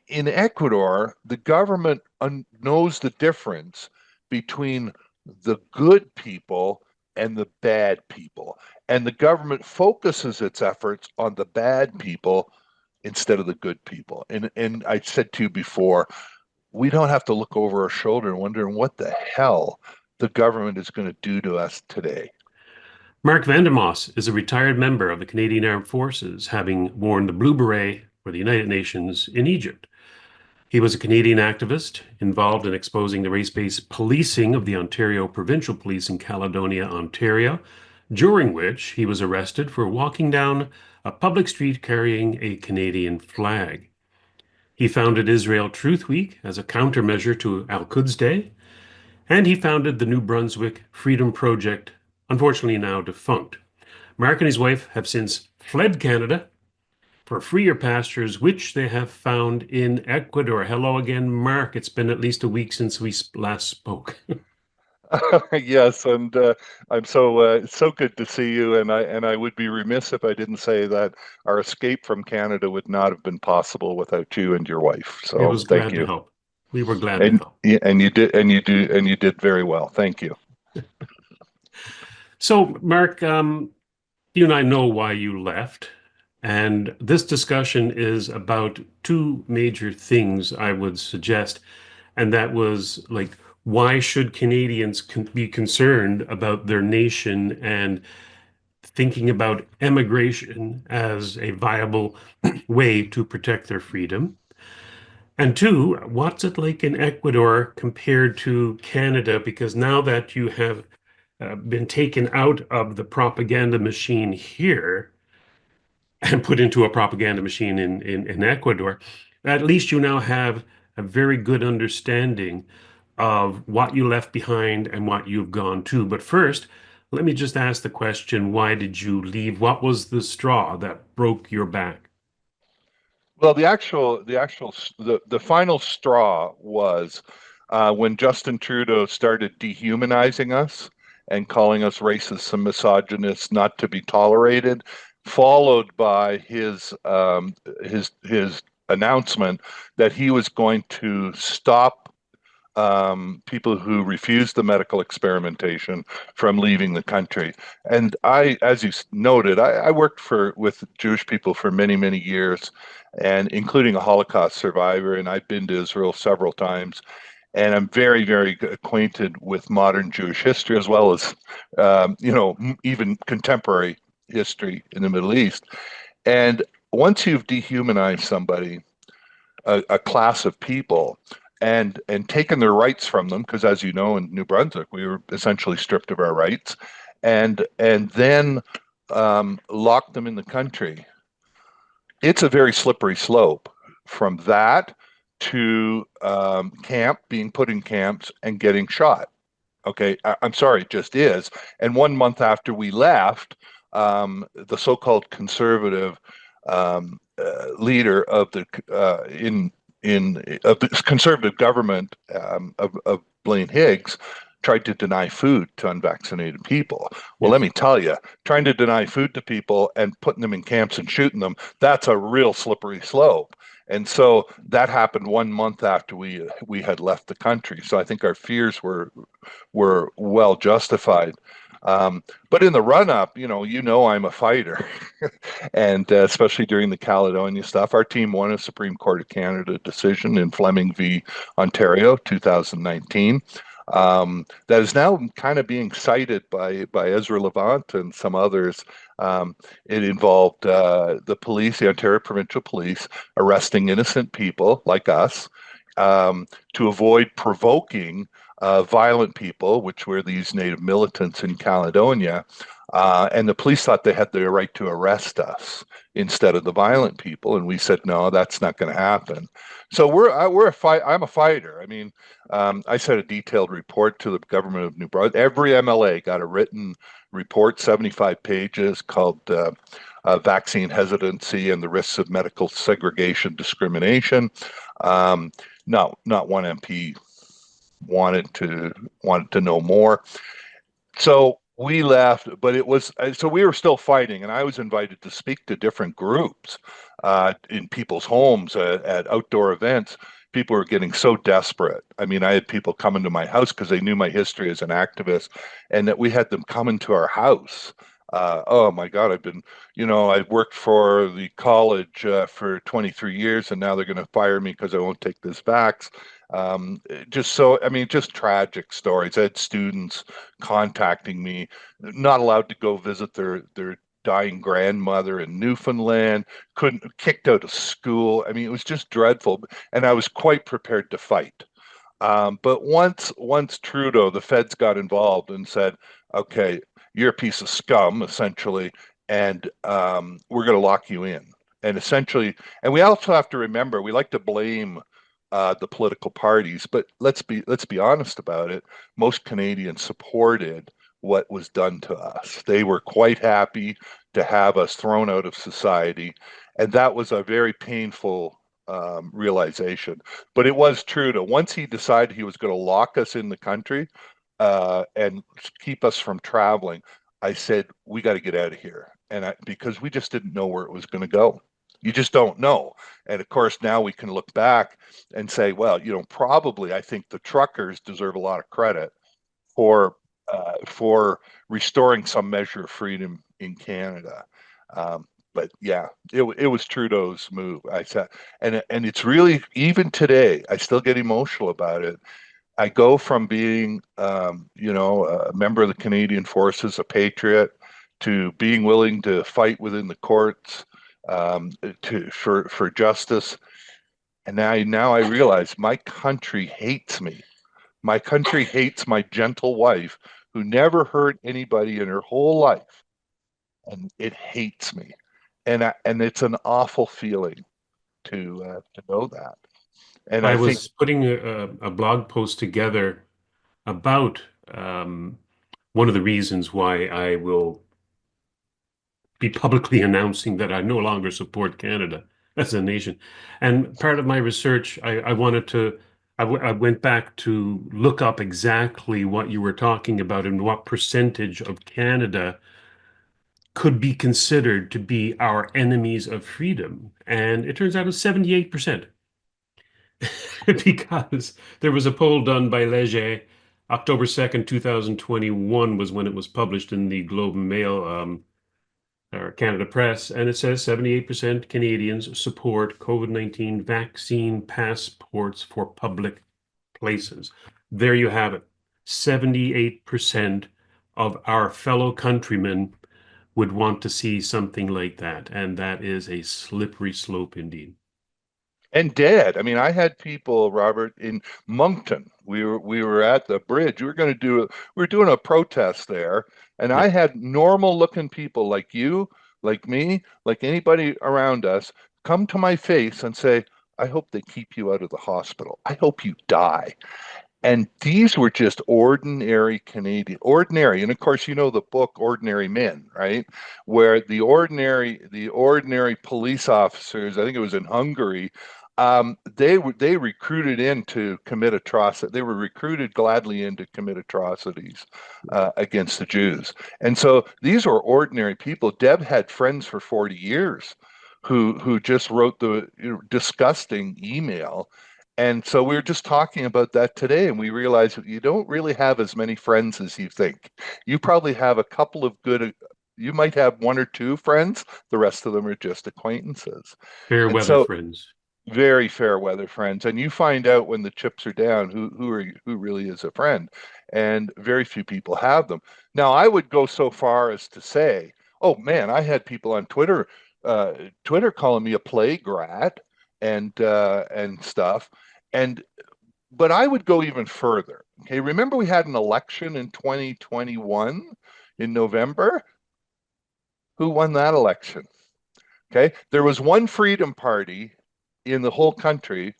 in Ecuador, the government knows the difference between the good people and the bad people. And the government focuses its efforts on the bad people instead of the good people. And I said to you before, we don't have to look over our shoulder and wondering what the hell the government is going to do to us today. Mark Vandermaas is a retired member of the Canadian Armed Forces, having worn the Blue Beret for the United Nations in Egypt. He was a Canadian activist involved in exposing the race-based policing of the Ontario Provincial Police in Caledonia, Ontario, during which he was arrested for walking down a public street carrying a Canadian flag. He founded Israel Truth Week as a countermeasure to Al-Quds Day, and he founded the New Brunswick Freedom Project, unfortunately now defunct. Mark and his wife have since fled Canada for freer pastures, which they have found in Ecuador. Hello again, Mark. It's been at least a week since we last spoke. Yes, and I'm so good to see you, and I would be remiss if I didn't say that our escape from Canada would not have been possible without you and your wife. It So was thank glad to you. help. We were glad to And help. and you did very well. Thank you. So, Mark, you and I know why you left. And this discussion is about two major things I would suggest. And that was like, why should Canadians be concerned about their nation and thinking about emigration as a viable way to protect their freedom? And two, what's it like in Ecuador compared to Canada? Because now that you have been taken out of the propaganda machine here and put into a propaganda machine in Ecuador, at least you now have a very good understanding of what you left behind and what you've gone to. But first, let me just ask the question, why did you leave? What was the straw that broke your back? Well, the final straw was when Justin Trudeau started dehumanizing us and calling us racist and misogynists not to be tolerated, followed by his announcement that he was going to stop people who refused the medical experimentation from leaving the country. And as you noted, I worked with Jewish people for many, many years, and including a Holocaust survivor. And I've been to Israel several times, and I'm very, very acquainted with modern Jewish history as well as, even contemporary history in the Middle East. And once you've dehumanized somebody, a class of people, and taken their rights from them, because as you know, in New Brunswick, we were essentially stripped of our rights, and then locked them in the country. It's a very slippery slope from that to being put in camps and getting shot. Okay, I'm sorry, it just is. And 1 month after we left, the so-called conservative leader of the of the conservative government of Blaine Higgs tried to deny food to unvaccinated people. Well, let Yes. me tell you, trying to deny food to people and putting them in camps and shooting them, that's a real slippery slope. And so that happened 1 month after we had left the country. So I think our fears were well justified. But in the run up, I'm a fighter, and especially during the Caledonia stuff, our team won a Supreme Court of Canada decision in Fleming v. Ontario, 2019. That is now kind of being cited by Ezra Levant and some others. It involved the police, the Ontario Provincial Police, arresting innocent people like us to avoid provoking violent people, which were these native militants in Caledonia. And the police thought they had the right to arrest us instead of the violent people, and we said no, that's not going to happen. So we're a fight. I'm a fighter. I mean, I sent a detailed report to the government of New Brunswick. Every MLA got a written report, 75 pages, called "Vaccine Hesitancy and the Risks of Medical Segregation Discrimination." No, not one MP wanted to know more. So We left, but it was so we were still fighting, and I was invited to speak to different groups in people's homes at outdoor events. People were getting so desperate. I mean, I had people coming to my house because they knew my history as an activist, and that we had them coming to our house. Oh my God, I've worked for the college for 23 years, and now they're going to fire me because I won't take this vax. Just so, I mean, just tragic stories. I had students contacting me, not allowed to go visit their dying grandmother in Newfoundland, couldn't kicked out of school. I mean, it was just dreadful, and I was quite prepared to fight. But once Trudeau, the feds got involved and said, "Okay, you're a piece of scum, essentially, and we're going to lock you in." And essentially, and we also have to remember, we like to blame the political parties, but let's be honest about it. Most Canadians supported what was done to us. They were quite happy to have us thrown out of society, and that was a very painful realization. But it was true that once he decided he was going to lock us in the country and keep us from traveling, I said, we got to get out of here. Because we just didn't know where it was going to go. You just don't know. And of course, now we can look back and say, well, probably I think the truckers deserve a lot of credit for restoring some measure of freedom in Canada. But yeah, it was Trudeau's move. I said, and it's really, even today, I still get emotional about it. I go from being, a member of the Canadian Forces, a patriot, to being willing to fight within the courts for justice. And now I realize my country hates me. My country hates my gentle wife who never hurt anybody in her whole life, and it hates me. And it's an awful feeling to know that. And I I think was putting a blog post together about um, one of the reasons why I will be publicly announcing that I no longer support Canada as a nation. And part of my research, I wanted to, I went back to look up exactly what you were talking about and what percentage of Canada could be considered to be our enemies of freedom. And it turns out it's 78%. Because there was a poll done by Leger, October 2nd, 2021 was when it was published in the Globe and Mail or Canada Press, and it says 78% Canadians support COVID-19 vaccine passports for public places. There you have it. 78% of our fellow countrymen would want to see something like that, and that is a slippery slope indeed. and dead. I mean, I had people, Robert, in Moncton. We were at the bridge. We were doing a protest there, and Yeah, I had normal looking people like you, like me, like anybody around us come to my face and say, I hope they keep you out of the hospital. I hope you die. And these were just ordinary Canadian, ordinary. And of course, you know the book Ordinary Men, right? Where the ordinary police officers, I think it was in Hungary, they recruited in to commit atrocity. They were recruited gladly in to commit atrocities against the Jews. And so these were ordinary people. Deb had friends for 40 years who just wrote the disgusting email, and so we were just talking about that today, and we realized that you don't really have as many friends as you think. You probably have a couple of good, you might have one or two friends, the rest of them are just acquaintances. fair And weather so friends. very fair weather friends. And you find out when the chips are down who really is a friend. And very few people have them. Now, I would go so far as to say, oh man, I had people on Twitter calling me a plague rat and stuff. And but I would go even further. Okay, remember we had an election in 2021 in November? Who won that election? Okay, there was one Freedom Party in the whole country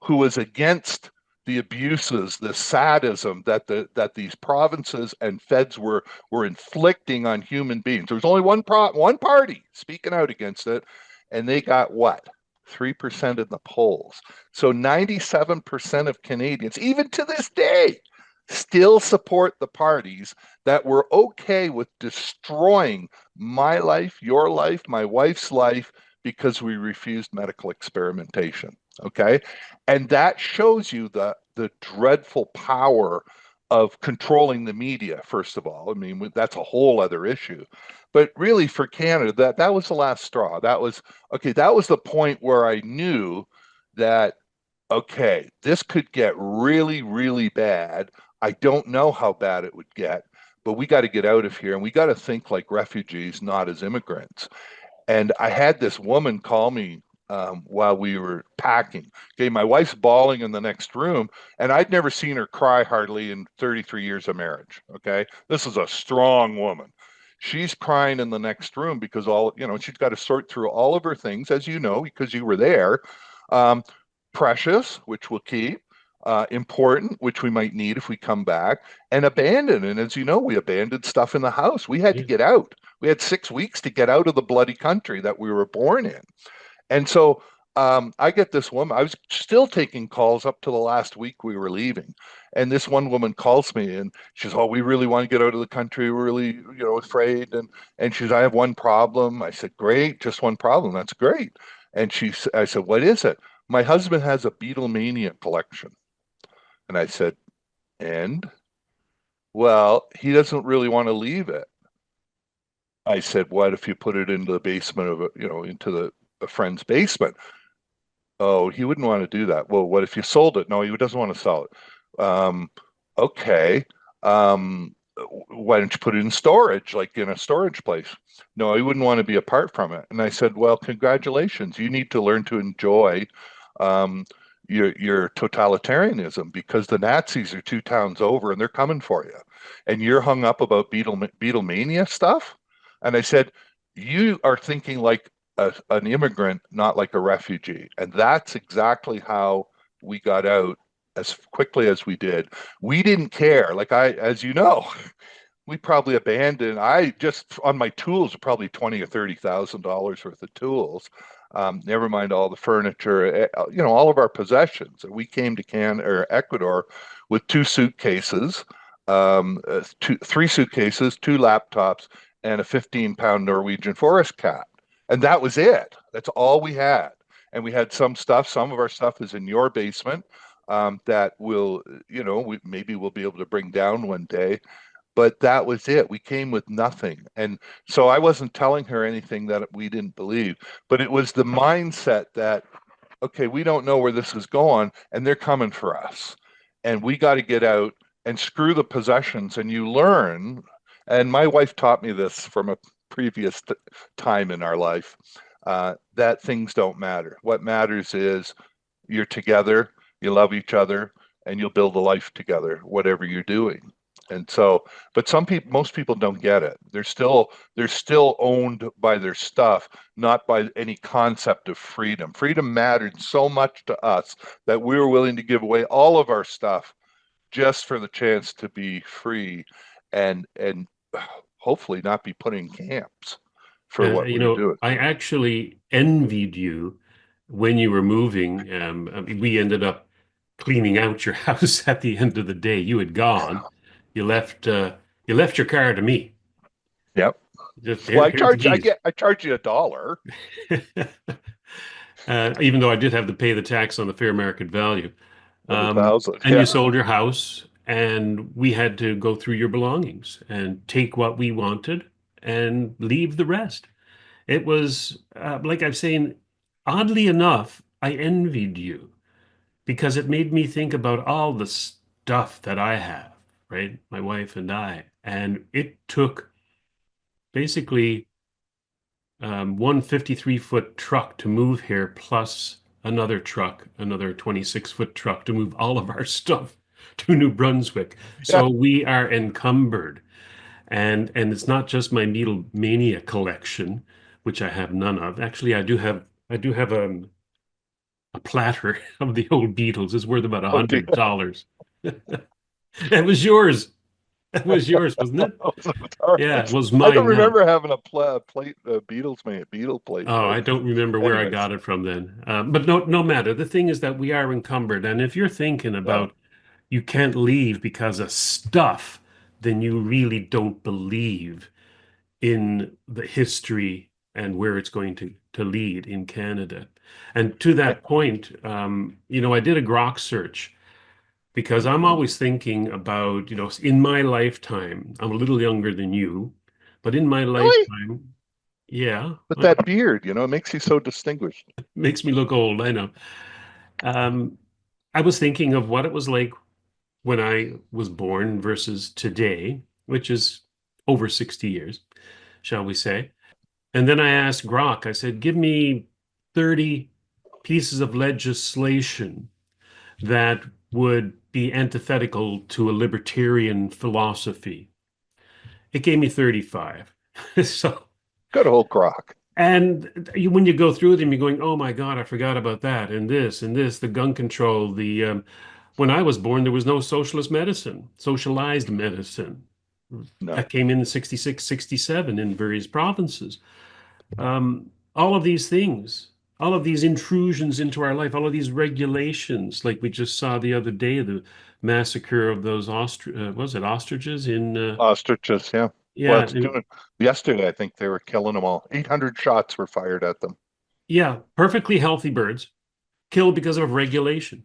who was against the abuses, the sadism that these provinces and feds were inflicting on human beings. There was only one party speaking out against it, and they got what? 3% in the polls. So 97% of Canadians, even to this day, still support the parties that were okay with destroying my life, your life, my wife's life because we refused medical experimentation. Okay. And that shows you the dreadful power of controlling the media, first of all. I mean, that's a whole other issue. But really, for Canada, that was the last straw. That was okay. That was the point where I knew that okay, this could get really, really bad. I don't know how bad it would get, but we got to get out of here and we got to think like refugees, not as immigrants. And I had this woman call me while we were packing. Okay, my wife's bawling in the next room, and I'd never seen her cry hardly in 33 years of marriage. Okay, this is a strong woman. She's crying in the next room because she's got to sort through all of her things, as you know, because you were there. Um, Precious, which we'll keep, important, which we might need if we come back, and abandoned. And as you know, we abandoned stuff in the house. We had to Yeah. get out. We had 6 weeks to get out of the bloody country that we were born in. And so I get this woman. I was still taking calls up to the last week we were leaving. And this one woman calls me and she says, "Oh, we really want to get out of the country. We're really, afraid." And she says, "I have one problem." I said, "Great, just one problem. That's great." And I said, "What is it?" "My husband has a Beatlemania collection." And I said, "And?" "Well, he doesn't really want to leave it." I said, "What if you put it into the basement of into a friend's basement?" "Oh, he wouldn't want to do that." "Well, what if you sold it?" "No, he doesn't want to sell it." Okay. Why don't you put it in storage, like in a storage place?" "No, he wouldn't want to be apart from it." And I said, "Well, congratulations. You need to learn to enjoy um, your totalitarianism because the Nazis are 2 towns over and they're coming for you. And you're hung up about Beatlemania stuff." And I said, "You are thinking like an immigrant, not like a refugee." And that's exactly how we got out as quickly as we did. We didn't care. As you know, we probably abandoned. I just on my tools, probably 20 or $30,000 worth of tools. Never mind all the furniture, all of our possessions. We came to Ecuador with 2 suitcases, three suitcases, 2 laptops, and a 15-pound Norwegian forest cat, and that was it. That's all we had. And we had some stuff. Some of our stuff is in your basement that maybe we'll be able to bring down one day, but that was it. We came with nothing. And so I wasn't telling her anything that we didn't believe, but it was the mindset that, okay, we don't know where this is going and they're coming for us. And we got to get out and screw the possessions. And you learn, and my wife taught me this from a previous time in our life, that things don't matter. What matters is you're together, you love each other, and you'll build a life together, whatever you're doing. And so, but most people don't get it. They're still owned by their stuff, not by any concept of freedom. Freedom mattered so much to us that we were willing to give away all of our stuff just for the chance to be free and hopefully not be put in camps for what we were doing. I actually envied you when you were moving. I mean, we ended up cleaning out your house at the end of the day. You had gone. You left. You left your car to me. Yep. Just Well, here's the keys. I charge you $1. Even though I did have to pay the tax on the fair market value. On the thousand. And you Yeah. sold your house, and we had to go through your belongings and take what we wanted and leave the rest. It was like I'm saying, oddly enough, I envied you because it made me think about all the stuff that I have, right? My wife and I. And it took basically one 53-foot truck to move here, plus another truck, another 26-foot truck to move all of our stuff to New Brunswick. Yeah. So we are encumbered. And it's not just my Beatlemania collection, which I have none of. Actually, I do have a platter of the old Beatles. It's worth about a Oh, dear. hundred dollars. That was yours. That was yours, wasn't it? Yeah, it was I don't mine now. remember having a plate, a Beatles made Beatle plate, Oh, but I don't remember where I anyways, got it from then. But no matter. The thing is that we are encumbered, and if you're thinking yeah. about, you can't leave because of stuff, then you really don't believe in the history and where it's going to lead in Canada. And to I, that point, I did a grok search because I'm always thinking about, in my lifetime, I'm a little younger than you, but in my really? lifetime, yeah, With that beard, it makes you so distinguished. makes me look old, I know. Um, I was thinking of what it was like when I was born versus today, which is over 60 years, shall we say. And then I asked Grok, I said, give me 30 pieces of legislation that would be antithetical to a libertarian philosophy. It gave me 35. So, Good old Grok. and when you go through them, you're going, oh my God, I forgot about that, and this, the gun control, when I was born, there was no socialist medicine, socialized medicine. No. That came in 66, 67 in various provinces. All of these things, all of these intrusions into our life, all of these regulations, like we just saw the other day, the massacre of those was it ostriches in, Ostriches, yeah. Well, yeah, it's doing yesterday, I think they were killing them all. 800 shots were fired at them. yeah, perfectly healthy birds killed because of regulation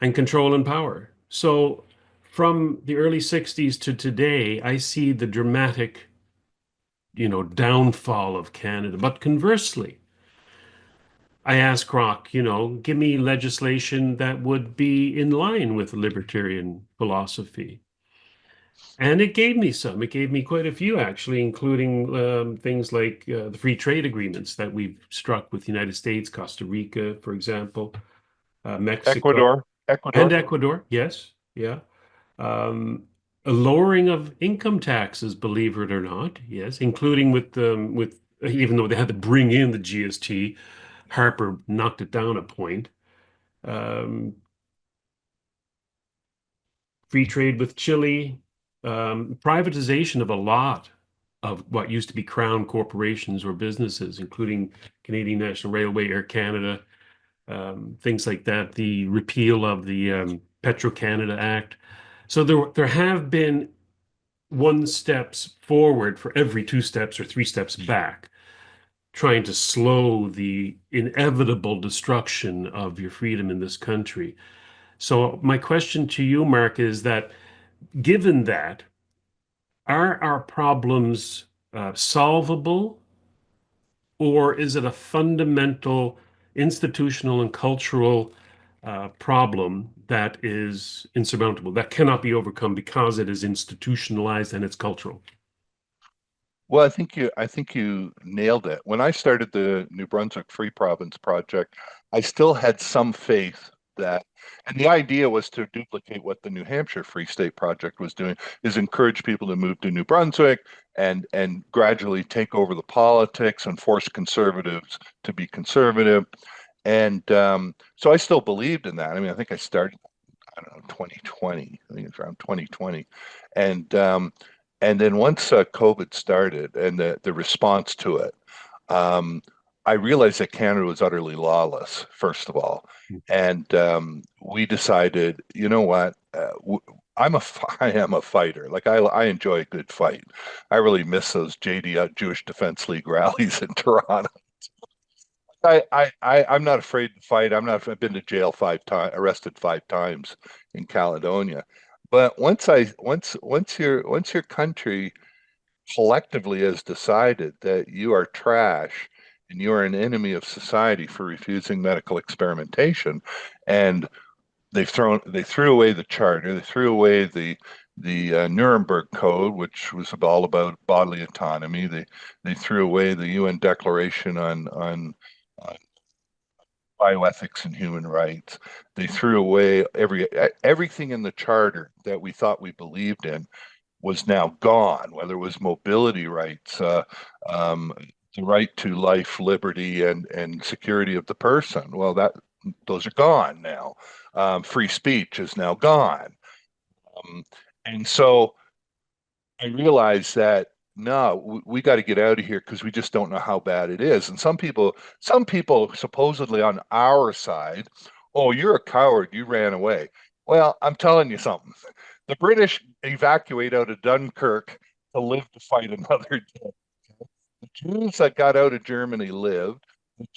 and control and power. So from the early 60s to today, I see the dramatic, downfall of Canada. But conversely, I asked Croc, give me legislation that would be in line with libertarian philosophy. And it gave me some. It gave me quite a few, actually, including things like the free trade agreements that we've struck with the United States, Costa Rica, for example, Mexico, Ecuador, and Ecuador. Ecuador. Yes, yeah. Um, a lowering of income taxes, believe it or not. Yes, including with even though they had to bring in the GST, Harper knocked it down a point. Um, Free trade with Chile, privatization of a lot of what used to be crown corporations or businesses, including Canadian National Railway, Air Canada, things like that. The repeal of the Petro-Canada Act. So there have been one steps forward for every two steps or three steps back, trying to slow the inevitable destruction of your freedom in this country. So my question to you, Mark, is that given that, are our problems solvable, or is it a fundamental institutional and cultural problem that is insurmountable, that cannot be overcome because it is institutionalized and it's cultural? Well, I think you nailed it. When I started the New Brunswick Free Province project, I still had some faith that, and the idea was to duplicate what the New Hampshire Free State Project was doing, is encourage people to move to New Brunswick and gradually take over the politics and force conservatives to be conservative. And so I still believed in that. I mean, I think I started, I don't know, 2020. I think it's around 2020. And and then once COVID started and the response to it, um, I realized that Canada was utterly lawless, first of all. And we decided, you know what? I am a fighter. Like I enjoy a good fight. I really miss those JD Jewish Defense League rallies in Toronto. I'm not afraid to fight. I've been to jail 5 times, arrested 5 times in Caledonia. But once your country collectively has decided that you are trash and you are an enemy of society for refusing medical experimentation, and they threw away the charter, they threw away the Nuremberg Code, which was all about bodily autonomy. They threw away the UN Declaration on bioethics and human rights. They threw away everything in the charter that we thought we believed in was now gone, whether it was mobility rights, the right to life, liberty, and security of the person. Well, those are gone now. Free speech is now gone. Um, and so I realized that no, we got to get out of here because we just don't know how bad it is. And some people supposedly on our side, oh, you're a coward, you ran away. Well, I'm telling you something. The British evacuate out of Dunkirk to live to fight another day. The Jews that got out of Germany lived.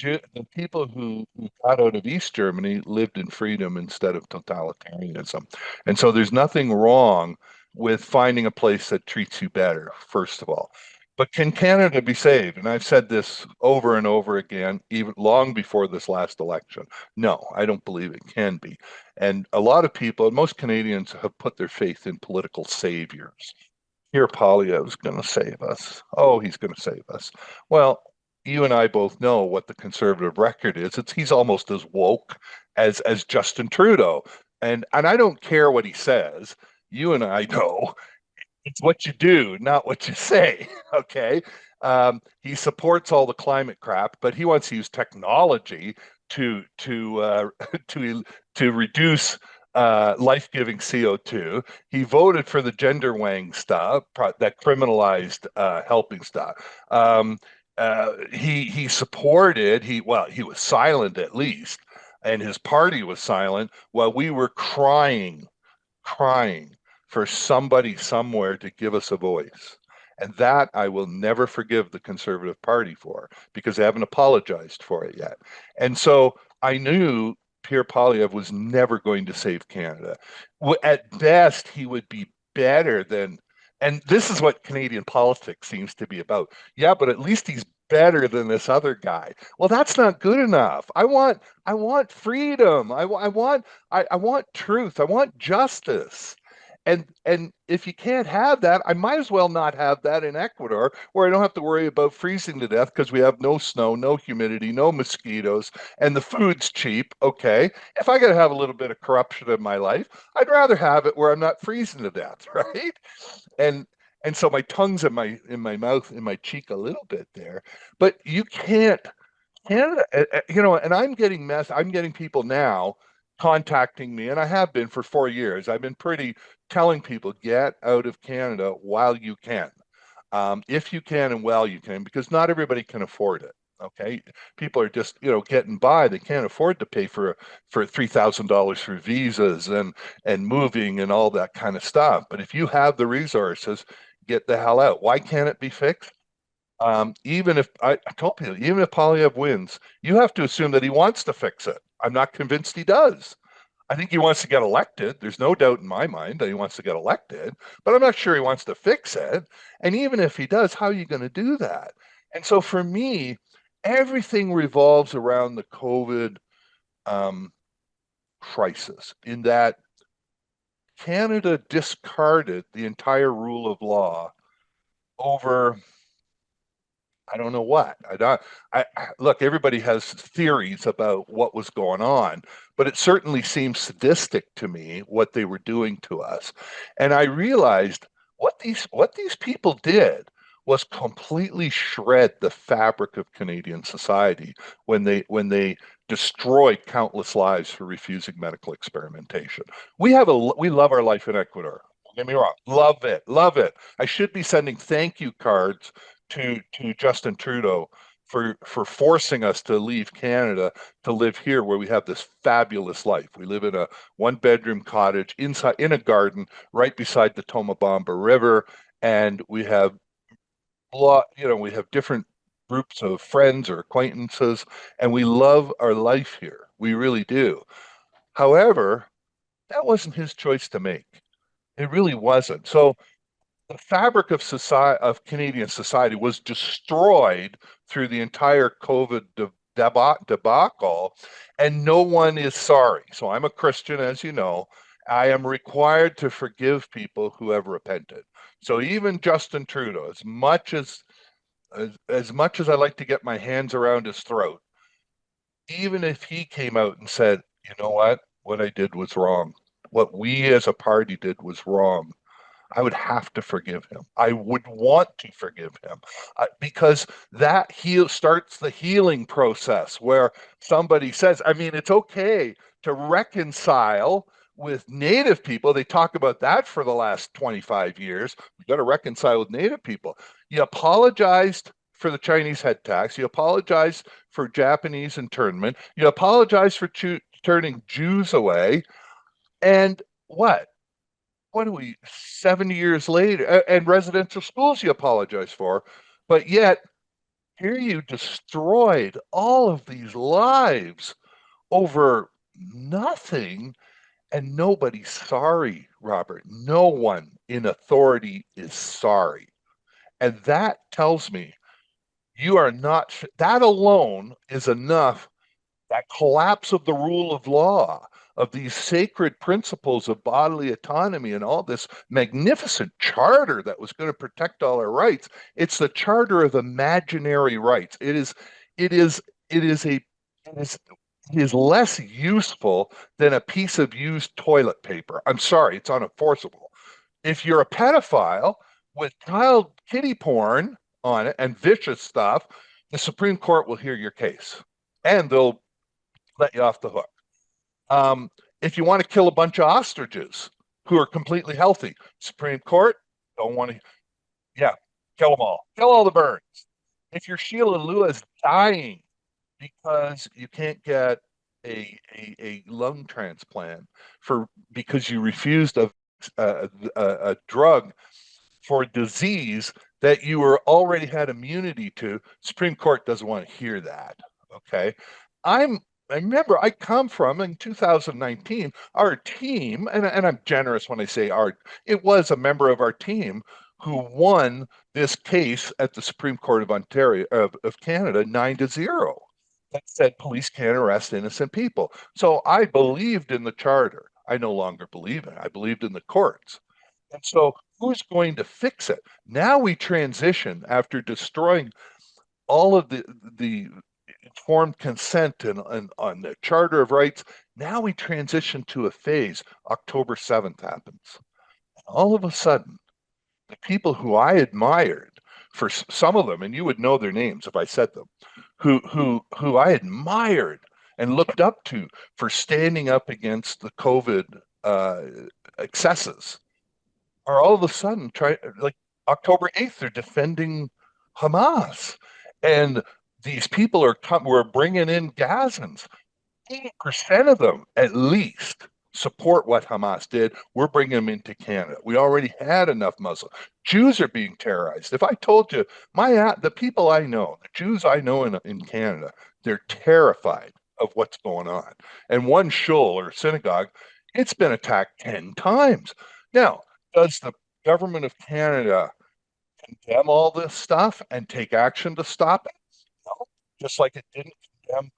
The people who got out of East Germany lived in freedom instead of totalitarianism. And so there's nothing wrong with finding a place that treats you better, first of all. But can Canada be saved? And I've said this over and over again, even long before this last election. No, I don't believe it can be. And a lot of people, most Canadians, have put their faith in political saviors. Here, Poilievre's going to save us. Oh, he's going to save us. Well, you and I both know what the conservative record is. He's almost as woke as Justin Trudeau, and I don't care what he says. You and I know it's what you do, not what you say. Okay. He supports all the climate crap, but he wants to use technology to to to reduce life-giving CO2. He voted for the gender wang stuff that criminalized helping stuff. He supported he was silent at least, and his party was silent while we were crying for somebody somewhere to give us a voice. And that I will never forgive the Conservative Party for because they haven't apologized for it yet. And so I knew Pierre Poilievre was never going to save Canada. At best, he would be better than, and this is what Canadian politics seems to be about. Yeah, but at least he's better than this other guy. Well, that's not good enough. I want freedom. I want truth. I want justice. And if you can't have that, I might as well not have that in Ecuador, where I don't have to worry about freezing to death because we have no snow, no humidity, no mosquitoes, and the food's cheap. Okay. If I got to have a little bit of corruption in my life, I'd rather have it where I'm not freezing to death, right? And and so my tongue's in my mouth, in my cheek a little bit there. But you can't Canada, and I'm getting people now contacting me, and I have been for 4 years. I've been pretty telling people get out of Canada while you can, if you can and while you can, because not everybody can afford it. Okay, people are just getting by. They can't afford to pay for $3,000 for visas and moving and all that kind of stuff. But if you have the resources, get the hell out. Why can't it be fixed? Even if I told people, even if Polyev wins, you have to assume that he wants to fix it. I'm not convinced he does. I think he wants to get elected. There's no doubt in my mind that he wants to get elected, but I'm not sure he wants to fix it. And even if he does, how are you going to do that? And so for me, everything revolves around the COVID um, crisis, in that Canada discarded the entire rule of law over I don't know what. I don't. Look. Everybody has theories about what was going on, but it certainly seems sadistic to me what they were doing to us, and I realized what these people did was completely shred the fabric of Canadian society when they destroyed countless lives for refusing medical experimentation. We love our life in Ecuador. Don't get me wrong, love it. I should be sending thank you cards to Justin Trudeau for forcing us to leave Canada to live here where we have this fabulous life. We live in a one bedroom cottage inside in a garden right beside the Tomabamba River, and we have different groups of friends or acquaintances, and we love our life here. We really do. However, that wasn't his choice to make. It really wasn't. So the fabric of society of Canadian society was destroyed through the entire COVID debacle, and no one is sorry. So I'm a Christian, as you know. I am required to forgive people who have repented. So even Justin Trudeau, as much as I like to get my hands around his throat, even if he came out and said, "You know what I did was wrong. What we as a party did was wrong," I would have to forgive him. I would want to forgive him because that starts the healing process where somebody says, I mean, it's okay to reconcile with Native people. They talk about that for the last 25 years. We got to reconcile with Native people. You apologized for the Chinese head tax. You apologized for Japanese internment. You apologized for turning Jews away. And what? What are we, 70 years later? And residential schools you apologize for, but yet here you destroyed all of these lives over nothing, and nobody's sorry, Robert. No one in authority is sorry. And that tells me you are not, that alone is enough. That collapse of the rule of law, of these sacred principles of bodily autonomy and all this magnificent charter that was going to protect all our rights. It's the charter of imaginary rights. It is, it is a, it is, it is less useful than a piece of used toilet paper. I'm sorry, it's unenforceable. If you're a pedophile with child kitty porn on it and vicious stuff, the Supreme Court will hear your case and they'll let you off the hook. Um, if you want to kill a bunch of ostriches who are completely healthy, Supreme Court don't want to. Yeah, kill them all. Kill all the birds. If your Sheila Lua is dying because you can't get a lung transplant for because you refused a drug for a disease that you were already had immunity to, Supreme Court doesn't want to hear that. Okay. I'm I remember I come from in 2019, our team, and I'm generous when I say our, it was a member of our team who won this case at the Supreme Court of Ontario of Canada 9-0 that said police can't arrest innocent people. So I believed in the charter. I no longer believe in it. I believed in the courts. And so who's going to fix it? Now we transition after destroying all of the informed consent and on the Charter of Rights. Now we transition to a phase. October 7th happens. All of a sudden, the people who I admired, for some of them, and you would know their names if I said them, who I admired and looked up to for standing up against the COVID uh, excesses, are all of a sudden try like October 8th, they're defending Hamas. And these people we're bringing in Gazans. 80% of them, at least, support what Hamas did. We're bringing them into Canada. We already had enough Muslims. Jews are being terrorized. If I told you, the people I know, the Jews I know in Canada, they're terrified of what's going on. And one shul or synagogue, it's been attacked 10 times. Now, does the government of Canada condemn all this stuff and take action to stop it? No, just like it didn't condemn.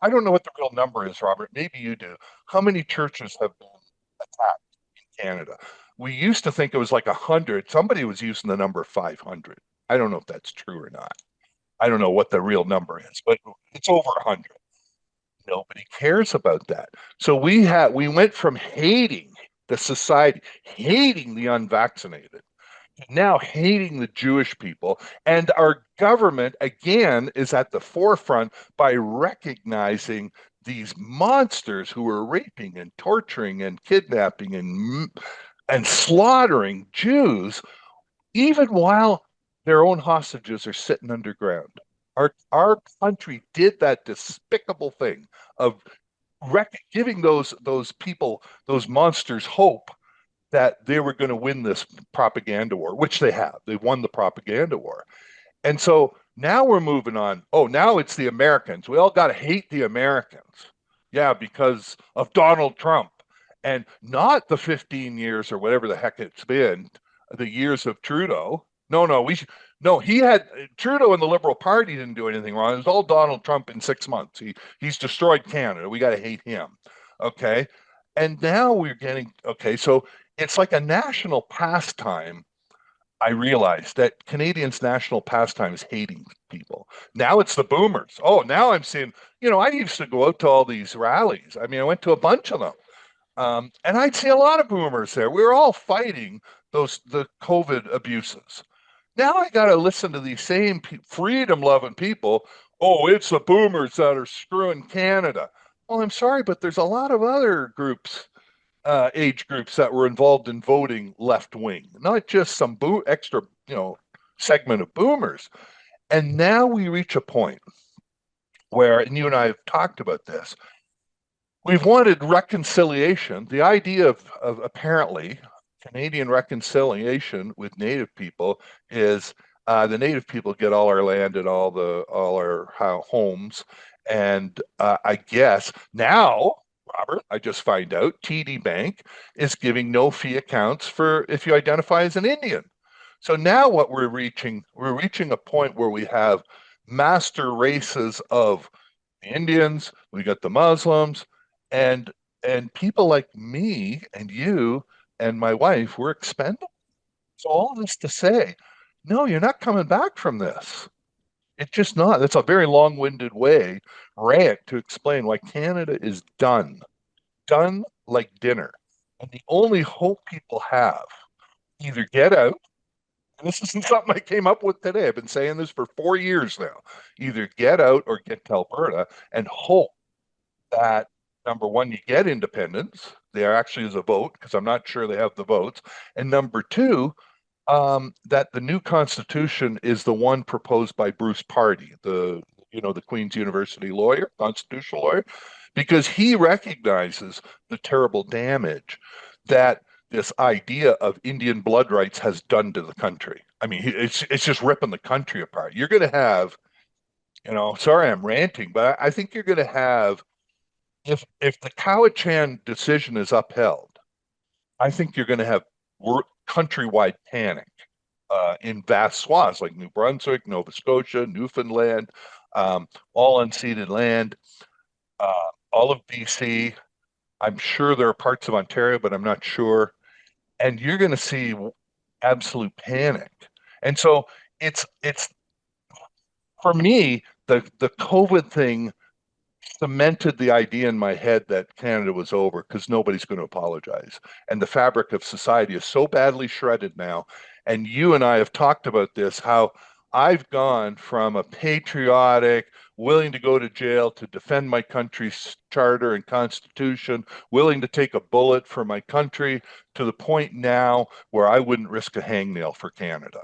I don't know what the real number is, Robert. Maybe you do. How many churches have been attacked in Canada? We used to think it was like 100. Somebody was using the number 500. I don't know if that's true or not. I don't know what the real number is, but it's over 100. Nobody cares about that. So we went from hating the society, hating the unvaccinated, now hating the Jewish people. And our government, again, is at the forefront by recognizing these monsters who are raping and torturing and kidnapping and slaughtering Jews, even while their own hostages are sitting underground. Our country did that despicable thing of giving those people, those monsters, hope that they were going to win this propaganda war, which they have. They've won the propaganda war. And so now we're moving on. Oh, now it's the Americans. We all got to hate the Americans. Yeah, because of Donald Trump and not the 15 years or whatever the heck it's been, the years of Trudeau. No, no, no, he had Trudeau and the Liberal Party didn't do anything wrong. It was all Donald Trump in 6 months. He's destroyed Canada. We got to hate him. Okay. And now we're getting okay, so it's like a national pastime. I realized that Canadians' national pastime is hating people. Now it's the boomers. Oh, now I'm seeing, I used to go out to all these rallies. I mean, I went to a bunch of them. And I'd see a lot of boomers there. We were all fighting the COVID abuses. Now I got to listen to these same freedom loving people. Oh, it's the boomers that are screwing Canada. Well, I'm sorry, but there's a lot of other groups, age groups that were involved in voting left wing, not just some extra, segment of boomers. And now we reach a point where, and you and I have talked about this, we've wanted reconciliation. The idea of apparently Canadian reconciliation with Native people is the Native people get all our land and all our homes, and I guess now, Robert, I just find out TD Bank is giving no fee accounts for if you identify as an Indian. So now what we're reaching a point where we have master races of the Indians, we got the Muslims, and people like me and you and my wife, we're expendable. So all this to say, no, you're not coming back from this. It's just not. That's a very long-winded rant to explain why Canada is done, done like dinner. And the only hope people have, either get out, and this isn't something I came up with today. I've been saying this for 4 years now. Either get out or get to Alberta and hope that number one, you get independence. There actually is a vote because I'm not sure they have the votes. And number two, that the new constitution is the one proposed by Bruce Pardy, the Queen's University lawyer, constitutional lawyer, because he recognizes the terrible damage that this idea of Indian blood rights has done to the country. I mean, it's just ripping the country apart. You're going to have, sorry, I'm ranting, but I think you're going to have if the Cowichan decision is upheld, I think you're going to have countrywide panic in vast swaths like New Brunswick, Nova Scotia, Newfoundland, all unceded land, all of BC. I'm sure there are parts of Ontario, but I'm not sure. And you're going to see absolute panic. And so it's for me the COVID thing cemented the idea in my head that Canada was over because nobody's going to apologize. And the fabric of society is so badly shredded now. And you and I have talked about this, how I've gone from a patriotic, willing to go to jail to defend my country's charter and constitution, willing to take a bullet for my country, to the point now where I wouldn't risk a hangnail for Canada.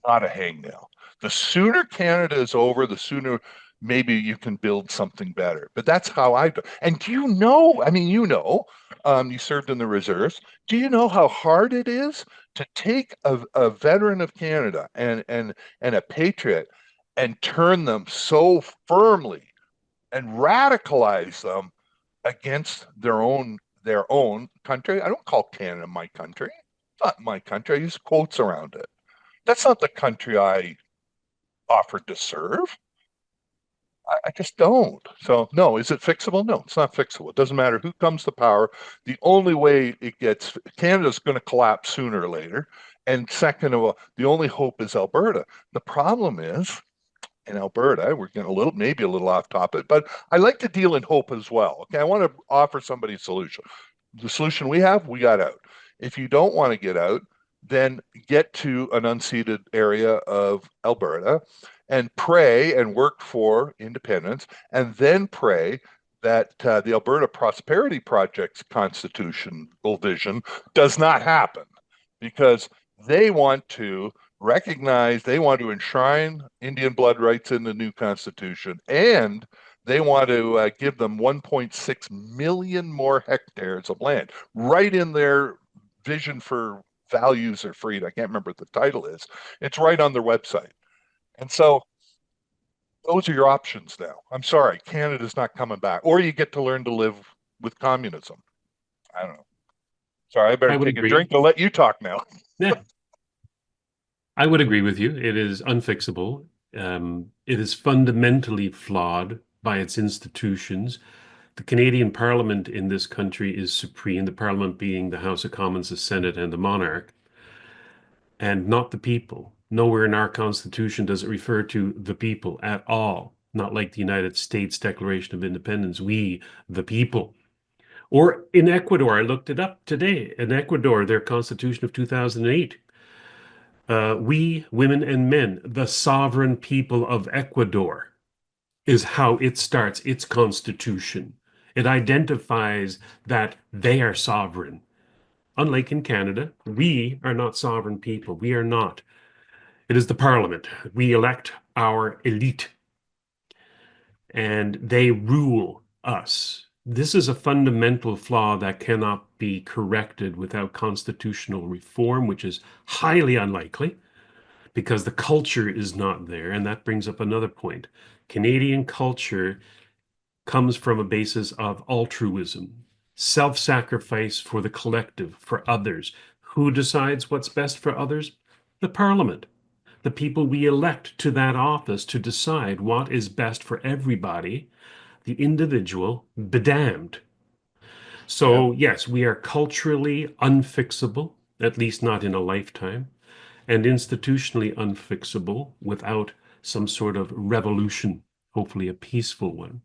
Not a hangnail. The sooner Canada is over, the sooner maybe you can build something better. But that's how I do. And do you know? I mean, you served in the reserves. Do you know how hard it is to take a veteran of Canada and a patriot and turn them so firmly and radicalize them against their own country? I don't call Canada my country. It's not my country. I use quotes around it. That's not the country I offered to serve. I just don't. So, no, is it fixable? No, it's not fixable. It doesn't matter who comes to power. The only way Canada's going to collapse sooner or later. And second of all, the only hope is Alberta. The problem is in Alberta, we're getting maybe a little off topic, but I like to deal in hope as well. Okay, I want to offer somebody a solution. The solution we got out. If you don't want to get out, then get to an unceded area of Alberta and pray and work for independence, and then pray that the Alberta Prosperity Project's constitutional vision does not happen because they want to they want to enshrine Indian blood rights in the new constitution, and they want to give them 1.6 million more hectares of land right in their vision for values or freedom. I can't remember what the title is. It's right on their website. And so those are your options now. I'm sorry, Canada's not coming back. Or you get to learn to live with communism. I don't know. Sorry, I better I would take a agree. drink to let you talk now. Yeah, I would agree with you. It is unfixable. It is fundamentally flawed by its institutions. The Canadian Parliament in this country is supreme, the Parliament being the House of Commons, the Senate, and the monarch, and not the people. Nowhere in our Constitution does it refer to the people at all, not like the United States Declaration of Independence, we, the people. Or in Ecuador, I looked it up today. In Ecuador, their Constitution of 2008, we, women and men, the sovereign people of Ecuador, is how it starts its constitution. It identifies that they are sovereign. Unlike in Canada, we are not sovereign people. We are not. It is the parliament. We elect our elite, and they rule us. this is a fundamental flaw that cannot be corrected without constitutional reform, which is highly unlikely because the culture is not there. And that brings up another point. Canadian culture comes from a basis of altruism, self-sacrifice for the collective, for others. Who decides what's best for others? The Parliament, the people we elect to that office to decide what is best for everybody, the individual, be damned. Yeah. So, yes, we are culturally unfixable, at least not in a lifetime, and institutionally unfixable without some sort of revolution, hopefully a peaceful one.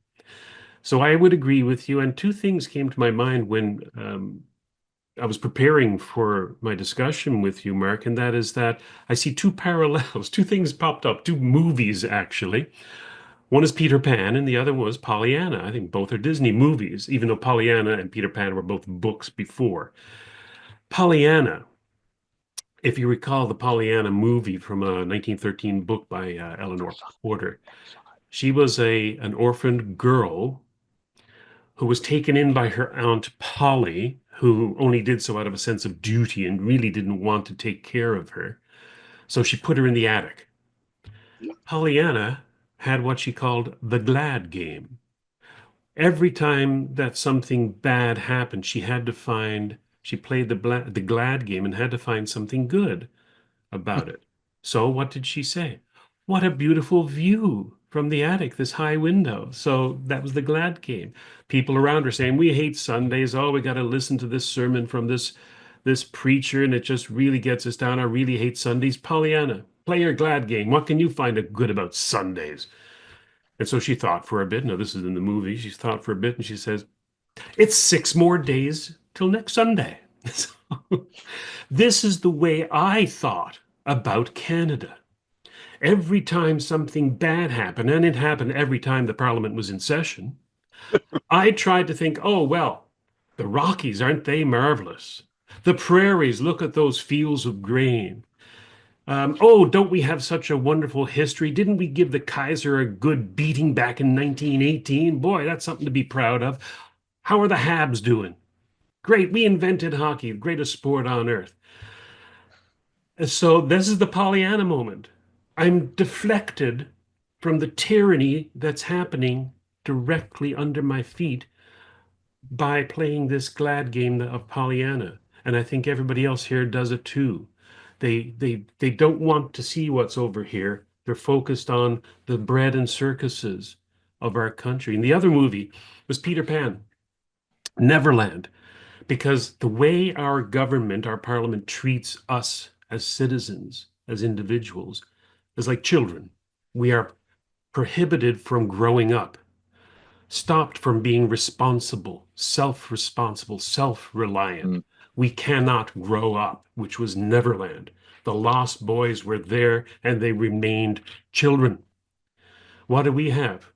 So I would agree with you. And two things came to my mind when I was preparing for my discussion with you, Mark, and that is that I see two parallels, two things popped up, two movies actually. One is Peter Pan, and the other was Pollyanna. I think both are Disney movies, even though Pollyanna and Peter Pan were both books before. Pollyanna, if you recall the Pollyanna movie from a 1913 book by Eleanor Porter, she was an orphaned girl who was taken in by her aunt Polly, who only did so out of a sense of duty and really didn't want to take care of her. So she put her in the attic. Pollyanna had what she called the glad game. Every time that something bad happened, she played the glad game and had to find something good about it. So what did she say? What a beautiful view from the attic, this high window. So that was the glad game. People around her saying, we hate Sundays. Oh, we got to listen to this sermon from this preacher, and it just really gets us down. I really hate Sundays. Pollyanna, play your glad game. What can you find good about Sundays? And so she thought for a bit. Now, this is in the movie. She thought for a bit and she says, it's 6 more days till next Sunday. So, this is the way I thought about Canada. Every time something bad happened, and it happened every time the Parliament was in session, I tried to think, oh, well, the Rockies, aren't they marvelous? The prairies, look at those fields of grain. Oh, don't we have such a wonderful history? Didn't we give the Kaiser a good beating back in 1918? Boy, that's something to be proud of. How are the Habs doing? Great, we invented hockey, the greatest sport on earth. So this is the Pollyanna moment. I'm deflected from the tyranny that's happening directly under my feet by playing this glad game of Pollyanna. And I think everybody else here does it too. They don't want to see what's over here. They're focused on the bread and circuses of our country. And the other movie was Peter Pan, Neverland, because the way our government, our parliament treats us as citizens, as individuals, is like children. We are prohibited from growing up, stopped from being responsible, self-reliant. Mm. We cannot grow up, which was Neverland. The lost boys were there and they remained children. What do we have?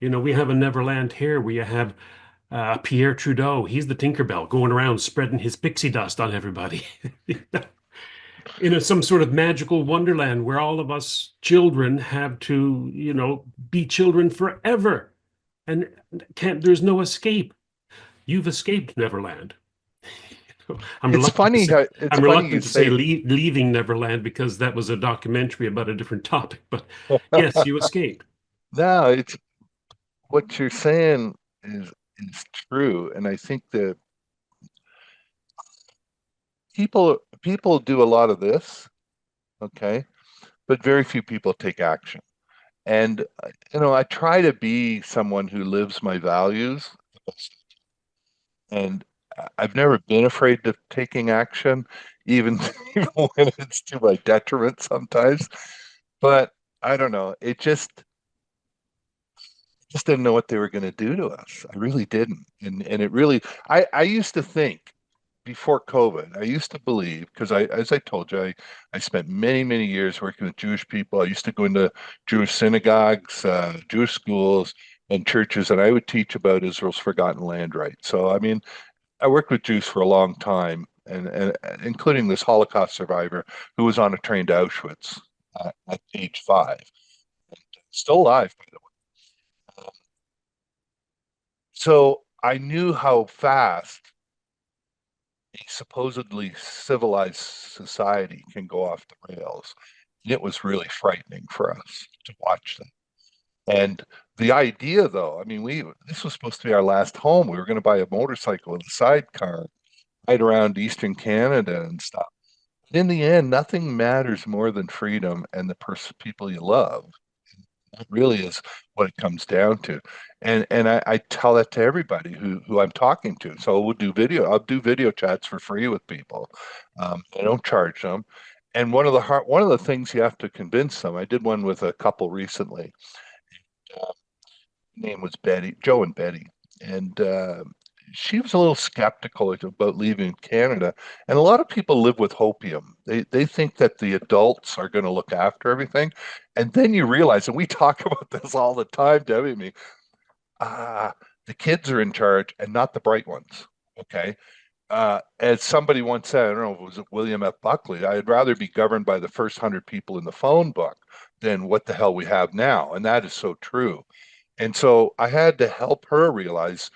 We have a Neverland here where you have Pierre Trudeau. He's the Tinkerbell going around spreading his pixie dust on everybody. Some sort of magical wonderland where all of us children have to, be children forever. And there's no escape. You've escaped Neverland. I'm It's reluctant to funny say how it's I'm funny you reluctant to say say leaving Neverland because that was a documentary about a different topic. But yes, you escaped. no, it's what you're saying is true. And I think that people do a lot of this, okay, but very few people take action. And I try to be someone who lives my values, and I've never been afraid of taking action, even, even when it's to my detriment sometimes. But I don't know. Just didn't know what they were going to do to us. I really didn't. And it really, I used to think before COVID, I used to believe, because as I told you, I spent many, many years working with Jewish people. I used to go into Jewish synagogues, Jewish schools, and churches, and I would teach about Israel's forgotten land rights. So, I mean, I worked with Jews for a long time, and including this Holocaust survivor who was on a train to Auschwitz at age 5, still alive, by the way. So I knew how fast a supposedly civilized society can go off the rails. And it was really frightening for us to watch them. And the idea, though, I mean, we this was supposed to be our last home. We were going to buy a motorcycle with a sidecar, ride around Eastern Canada and stuff. In the end, nothing matters more than freedom and the people you love. That really is what it comes down to. And I tell that to everybody who I'm talking to. So I'll do video chats for free with people. I don't charge them. And one of the things you have to convince them, I did one with a couple recently. Uh, Name was Betty, Joe and Betty. And she was a little skeptical about leaving Canada. And a lot of people live with hopium. They think that the adults are going to look after everything. And then you realize, and we talk about this all the time, Debbie and me, ah, the kids are in charge and not the bright ones. Okay. As somebody once said, I don't know if it was William F. Buckley, I'd rather be governed by the first 100 people in the phone book than what the hell we have now. And that is so true. And so I had to help her realize,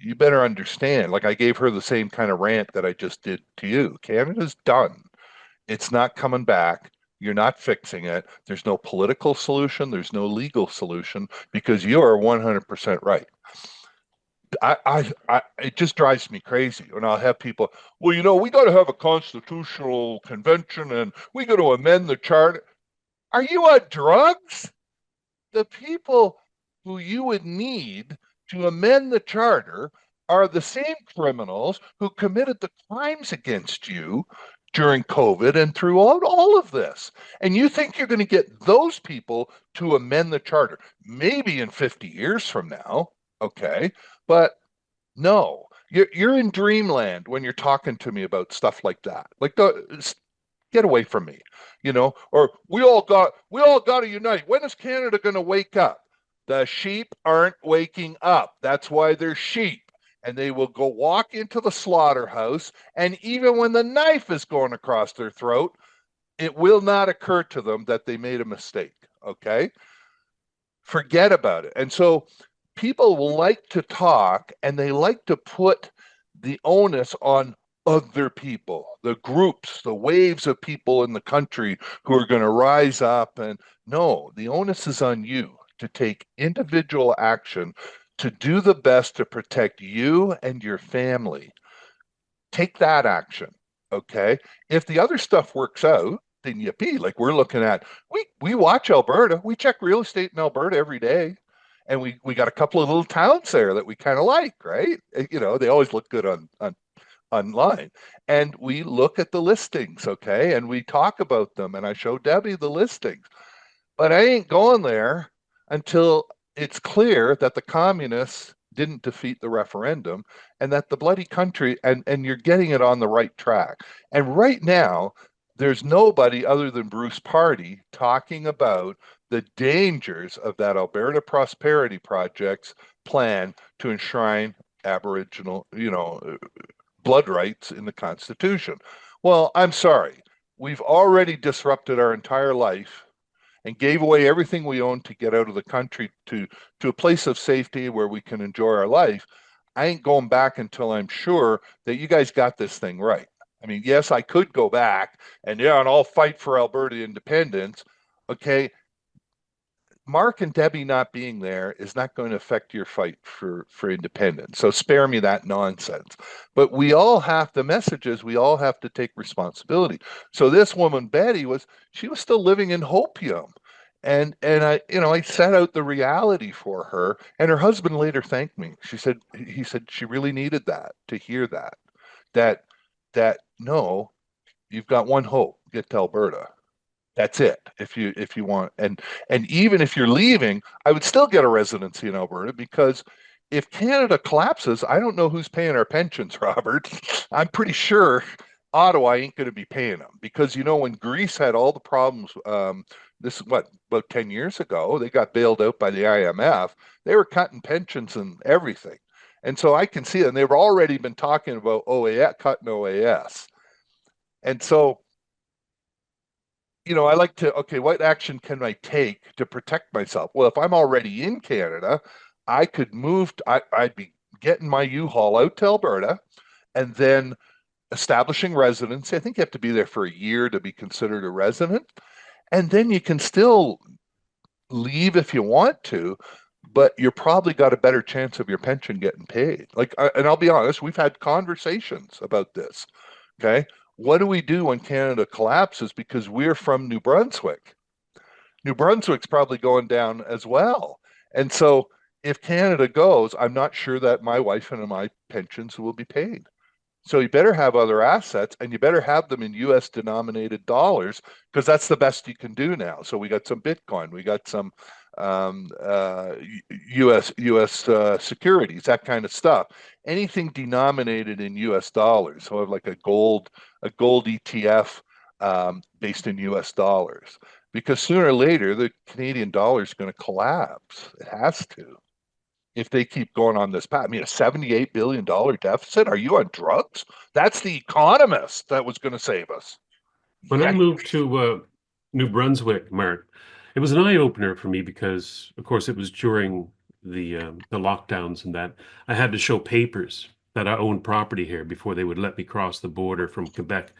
you better understand. Like I gave her the same kind of rant that I just did to you. Canada's done. It's not coming back. You're not fixing it. There's no political solution. There's no legal solution because you're 100% right. It just drives me crazy when I'll have people, well, we got to have a constitutional convention and we got to amend the charter. Are you on drugs? The people who you would need to amend the charter are the same criminals who committed the crimes against you during COVID and throughout all of this. And you think you're going to get those people to amend the charter, maybe in 50 years from now, okay? But no, you're in dreamland when you're talking to me about stuff like that. Get away from me, or we all got to unite. When is Canada going to wake up? The sheep aren't waking up. That's why they're sheep. And they will go walk into the slaughterhouse. And even when the knife is going across their throat, it will not occur to them that they made a mistake. Okay. Forget about it. And so people like to talk and they like to put the onus on other people, the groups, the waves of people in the country who are going to rise up. And no, the onus is on you to take individual action to do the best to protect you and your family. Take that action. Okay. If the other stuff works out, then yippee. Like we're looking at, we watch Alberta. We check real estate in Alberta every day. And we got a couple of little towns there that we kind of like, right? They always look good on online. And we look at the listings, okay? And we talk about them. And I show Debbie the listings. But I ain't going there until it's clear that the communists didn't defeat the referendum and that the bloody country, and you're getting it on the right track. And right now, there's nobody other than Bruce Party talking about the dangers of that Alberta Prosperity Project's plan to enshrine Aboriginal, blood rights in the Constitution. Well, I'm sorry. We've already disrupted our entire life and gave away everything we own to get out of the country to a place of safety where we can enjoy our life. I ain't going back until I'm sure that you guys got this thing right. I mean, yes, I could go back and I'll fight for Alberta independence. Okay, Mark and Debbie not being there is not going to affect your fight for independence. So spare me that nonsense. But the message is we all have to take responsibility. So this woman, Betty, she was still living in hopium. And I set out the reality for her, and her husband later thanked me. He said she really needed that to hear that that no, you've got one hope, get to Alberta. That's it. If you want, and even if you're leaving, I would still get a residency in Alberta because if Canada collapses, I don't know who's paying our pensions, Robert. I'm pretty sure Ottawa ain't going to be paying them because when Greece had all the problems, this is what about 10 years ago, they got bailed out by the IMF. They were cutting pensions and everything, and so I can see it. And they've already been talking about OAS cutting OAS, and so I like to, okay, what action can I take to protect myself? Well, if I'm already in Canada, I could move, I'd be getting my U-Haul out to Alberta and then establishing residency. I think you have to be there for a year to be considered a resident. And then you can still leave if you want to, but you're probably got a better chance of your pension getting paid. Like, and I'll be honest, we've had conversations about this. Okay. What do we do when Canada collapses? Because we're from New Brunswick. New Brunswick's probably going down as well. And so if Canada goes, I'm not sure that my wife and my pensions will be paid. So you better have other assets and you better have them in US denominated dollars because that's the best you can do now. So we got some Bitcoin, we got some um, uh, US securities, that kind of stuff. Anything denominated in US dollars. So I have like a gold ETF based in US dollars. Because sooner or later the Canadian dollar is going to collapse. It has to if they keep going on this path. I mean, a $78 billion deficit? Are you on drugs? That's the economist that was going to save us. When I Yeah. moved to New Brunswick, Mark, it was an eye opener for me because, of course, it was during the lockdowns and that I had to show papers that I owned property here before they would let me cross the border from Quebec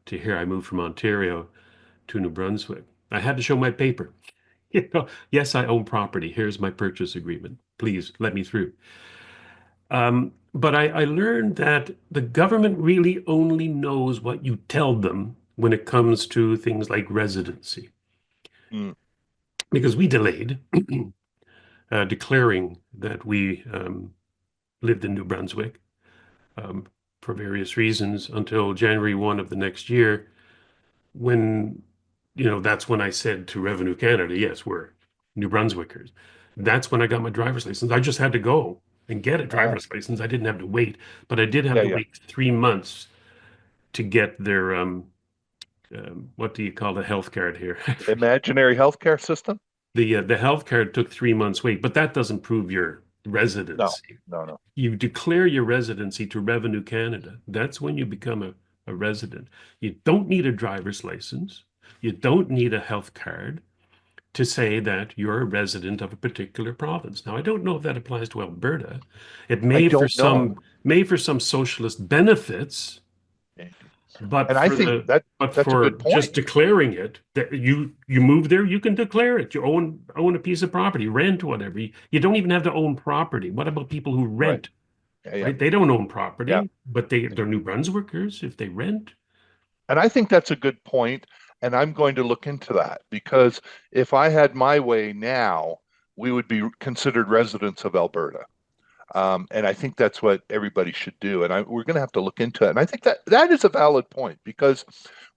to here. I moved from Ontario to New Brunswick. I had to show my paper. Yes, I own property. Here's my purchase agreement. Please let me through. But I learned that the government really only knows what you tell them when it comes to things like residency, Mm. because we delayed declaring that we lived in New Brunswick um, for various reasons until January 1 of the next year, when, that's when I said to Revenue Canada, yes, we're New Brunswickers. That's when I got my driver's license. I just had to go and get a Uh, driver's license. I didn't have to wait, but I did have yeah, to yeah. wait 3 months to get their what do you call the health card here? Imaginary healthcare system? The health card took 3 months wait, but that doesn't prove your No, residency. no, no. You declare your residency to Revenue Canada. That's when you become a resident. You don't need a driver's license. You don't need a health card to say that you're a resident of a particular province. Now, I don't know if that applies to Alberta. It I may for don't know. some socialist benefits, but And I for think the that but that's a for good just point. declaring it that you move there, you can declare it. You own a piece of property, rent, whatever. You don't even have to own property. What about people who Right. rent, Yeah, yeah, right? They don't own yeah. property, but they're New Brunswickers if they rent. And I think that's a good point, and I'm going to look into that because if I had my way now, we would be considered residents of Alberta. And I think that's what everybody should do. And we're going to have to look into it. And I think that that is a valid point because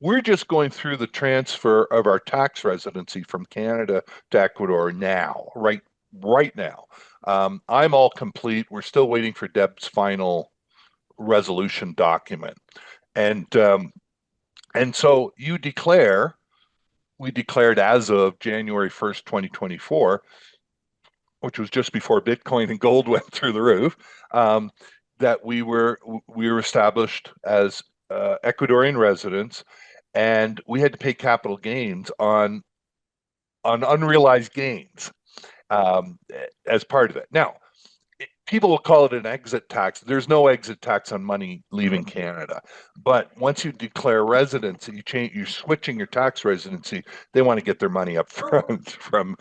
we're just going through the transfer of our tax residency from Canada to Ecuador now, right now. I'm all complete. We're still waiting for Deb's final resolution document. And so we declared as of January 1st, 2024, which was just before Bitcoin and gold went through the roof, um, that we were established as Ecuadorian residents, and we had to pay capital gains on unrealized gains as part of it. Now, people will call it an exit tax. There's no exit tax on money leaving Canada. But once you declare residency, you're switching your tax residency. They want to get their money up front from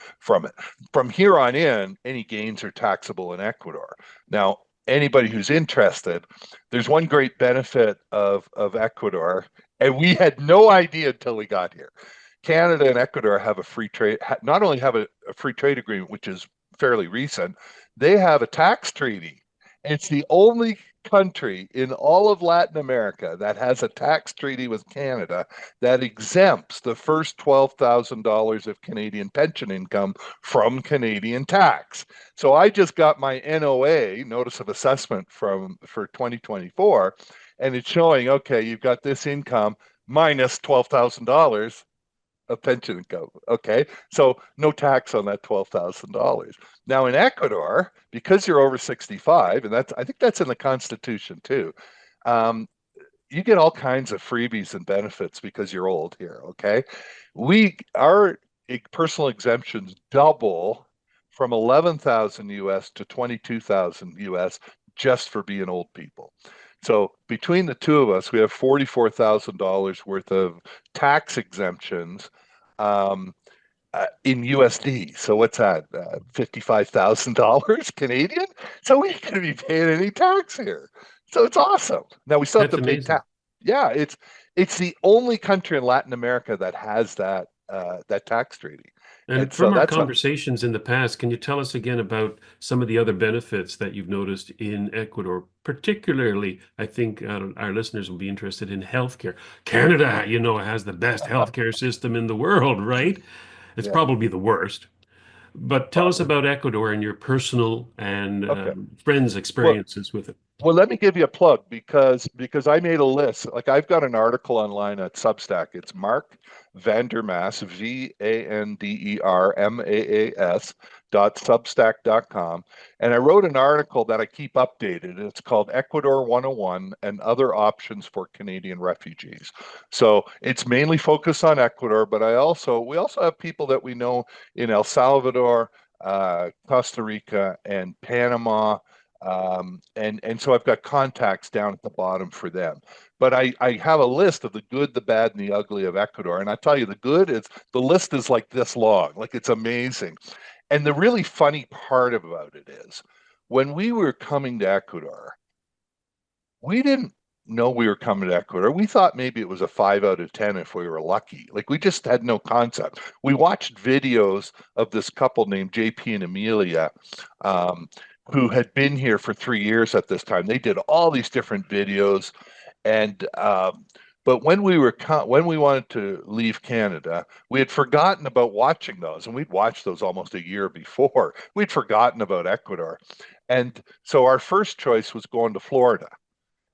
it. From here on in, any gains are taxable in Ecuador. Now, anybody who's interested, there's one great benefit of Ecuador, and we had no idea until we got here. Canada and Ecuador have a free trade, not only have a free trade agreement, which is fairly recent, they have a tax treaty. It's the only country in all of Latin America that has a tax treaty with Canada that exempts the first $12,000 of Canadian pension income from Canadian tax. So I just got my NOA, notice of assessment for 2024, and it's showing, okay, you've got this income minus $12,000 of pension income. Okay. So no tax on that $12,000. Now in Ecuador, because you're over 65, and I think that's in the Constitution too, um, you get all kinds of freebies and benefits because you're old here. Okay. Our personal exemptions double from 11,000 US to 22,000 US just for being old people. So between the two of us, we have $44,000 worth of tax exemptions in USD. So what's that? $55,000 Canadian. So we ain't gonna be paying any tax here. So it's awesome. Now we still have That's to pay amazing. tax. Yeah, it's the only country in Latin America that has that tax treaty, and And so from our that's a conversations in the past, can you tell us again about some of the other benefits that you've noticed in Ecuador? Particularly, I think our listeners will be interested in healthcare. Canada, has the best healthcare system in the world, right? It's yeah. probably the worst. But tell us Well, about Ecuador and your personal and okay. friends' Well, experiences with it. Well, let me give you a plug because I made a list. Like I've got an article online at Substack. It's Mark Vandermaas, Vandermaas .substack.com. And I wrote an article that I keep updated. It's called Ecuador 101 and Other Options for Canadian Refugees. So it's mainly focused on Ecuador, but we also have people that we know in El Salvador, Costa Rica, and Panama, and so I've got contacts down at the bottom for them. But I have a list of the good, the bad, and the ugly of Ecuador. And I tell you, the good is the list is like this long, like it's amazing. And the really funny part about it is when we were coming to Ecuador, we didn't know we were coming to Ecuador. We thought maybe it was a 5 out of 10 if we were lucky. Like we just had no concept. We watched videos of this couple named JP and Amelia, um, who had been here for 3 years at this time. They did all these different videos, and but when we wanted to leave Canada, we had forgotten about watching those, and we'd watched those almost a year before. We'd forgotten about Ecuador, and so our first choice was going to Florida.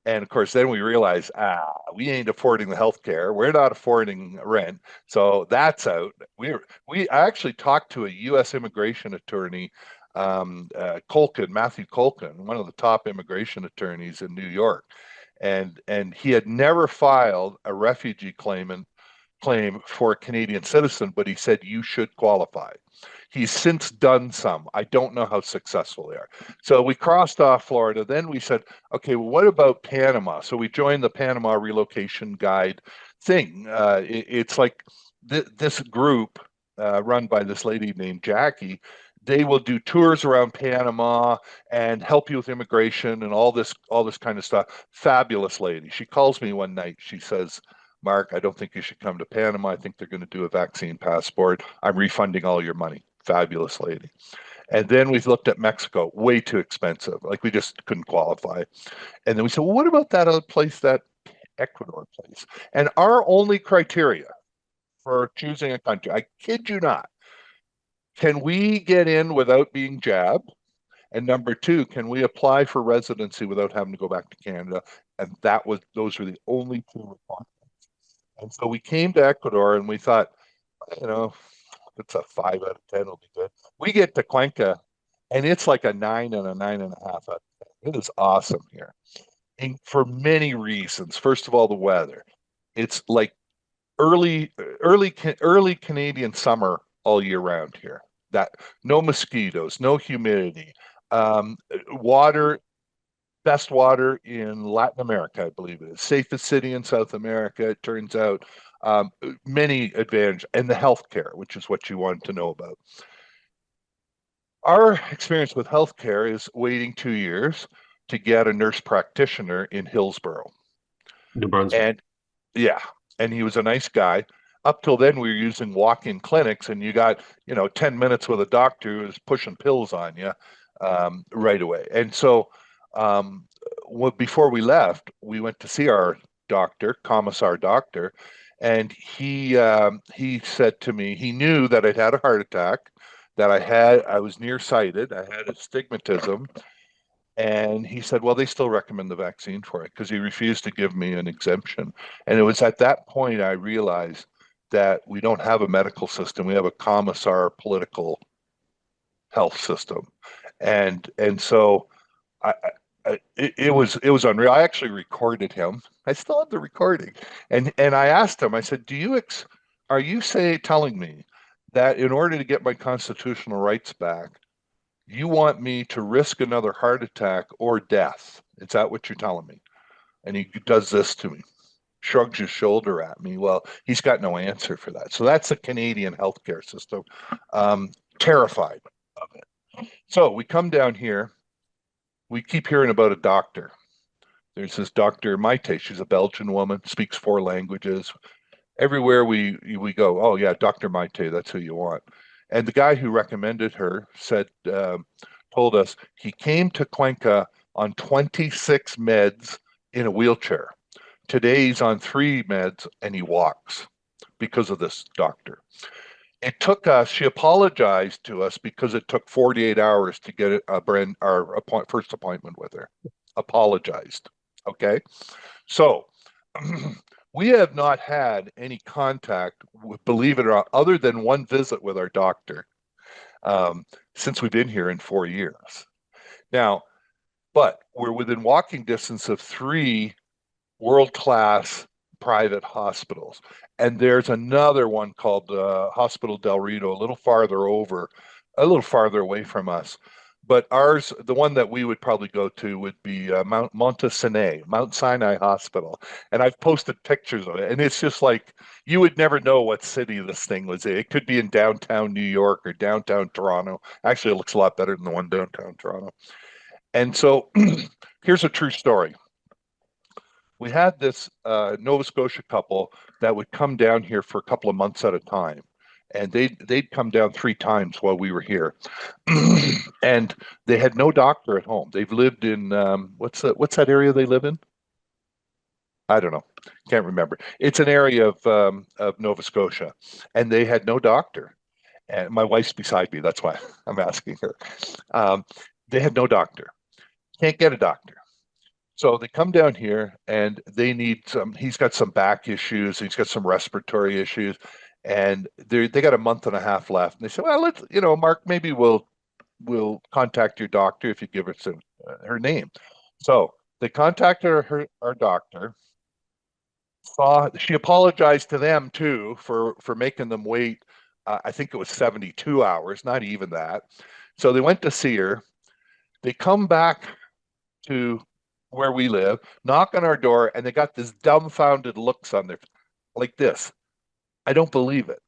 And of course, then we realize, we ain't affording the health care. We're not affording rent. So that's out. I actually talked to a U.S. immigration attorney, Matthew Colkin, one of the top immigration attorneys in New York. And he had never filed a refugee claim for a Canadian citizen, but he said you should qualify. He's since done some. I don't know how successful they are. So we crossed off Florida. Then we said, okay, well, what about Panama? So we joined the Panama Relocation Guide thing. It's like this group run by this lady named Jackie. They will do tours around Panama and help you with immigration and all this kind of stuff. Fabulous lady. She calls me one night. She says, Mark, I don't think you should come to Panama. I think they're going to do a vaccine passport. I'm refunding all your money. Fabulous lady. And then we looked at Mexico, way too expensive. Like we just couldn't qualify. And then we said, well, what about that other place, that Ecuador place? And our only criteria for choosing a country, I kid you not, can we get in without being jabbed? And number two, can we apply for residency without having to go back to Canada? And those were the only two requirements. And so we came to Ecuador and we thought, you know, it's a 5 out of 10, it'll be good. We get to Cuenca and it's like a 9 and a 9.5 out of 10. It is awesome here. And for many reasons. First of all, the weather. It's like early Canadian summer all year round here. That no mosquitoes, no humidity. Um, water Best water in Latin America, I believe it is. Safest city in South America, it turns out. Um, Many advantages, and the healthcare, which is what you wanted to know about. Our experience with healthcare is waiting 2 years to get a nurse practitioner in Hillsborough. New Brunswick. And yeah, and he was a nice guy. Up till then, we were using walk-in clinics, and you got 10 minutes with a doctor who's pushing pills on you right away. And so, before we left, we went to see our doctor, commissar doctor, and he said to me he knew that I'd had a heart attack, that I was nearsighted, I had astigmatism, and he said, well, they still recommend the vaccine for it because he refused to give me an exemption. And it was at that point I realized that we don't have a medical system. We have a commissar political health system. And so it was unreal. I actually recorded him. I still have the recording. And I asked him, I said, are you telling me that in order to get my constitutional rights back, You want me to risk another heart attack or death? Is that what you're telling me? And he does this to me, shrugs his shoulder at me. Well, he's got no answer for that. So that's the Canadian healthcare system. Um, Terrified of it. So we come down here. We keep hearing about a doctor. There's this Dr. Maite. She's a Belgian woman, speaks 4 languages. Everywhere we go, oh yeah, Dr. Maite, that's who you want. And the guy who recommended her told us he came to Cuenca on 26 meds in a wheelchair. Today he's on 3 meds and he walks because of this doctor. It took us, she apologized to us because it took 48 hours to get first appointment with her. Apologized. Okay. So we have not had any contact, believe it or not, other than one visit with our doctor since we've been here in 4 years. Now, but we're within walking distance of 3 world-class private hospitals. And there's another one called Hospital Del Rito, a little farther away from us. But ours, the one that we would probably go to would be Mount Sinai Hospital. And I've posted pictures of it. And it's just like, you would never know what city this thing was in. It could be in downtown New York or downtown Toronto. Actually, it looks a lot better than the one downtown Toronto. And so here's a true story. We had this Nova Scotia couple that would come down here for a couple of months at a time. And they'd come down 3 times while we were here. And they had no doctor at home. They've lived in what's that area they live in? I don't know. Can't remember. It's an area of Nova Scotia. And they had no doctor. And my wife's beside me. That's why I'm asking her. They had no doctor. Can't get a doctor. So they come down here and they need he's got some back issues, he's got some respiratory issues, and they got a month and a half left. And they said, well, Mark, maybe we'll contact your doctor if you give us her name. So they contacted our doctor. She apologized to them too for making them wait. I think it was 72 hours, not even that. So they went to see her. They come back to where we live, knock on our door, and they got this dumbfounded looks on their like this. I don't believe it.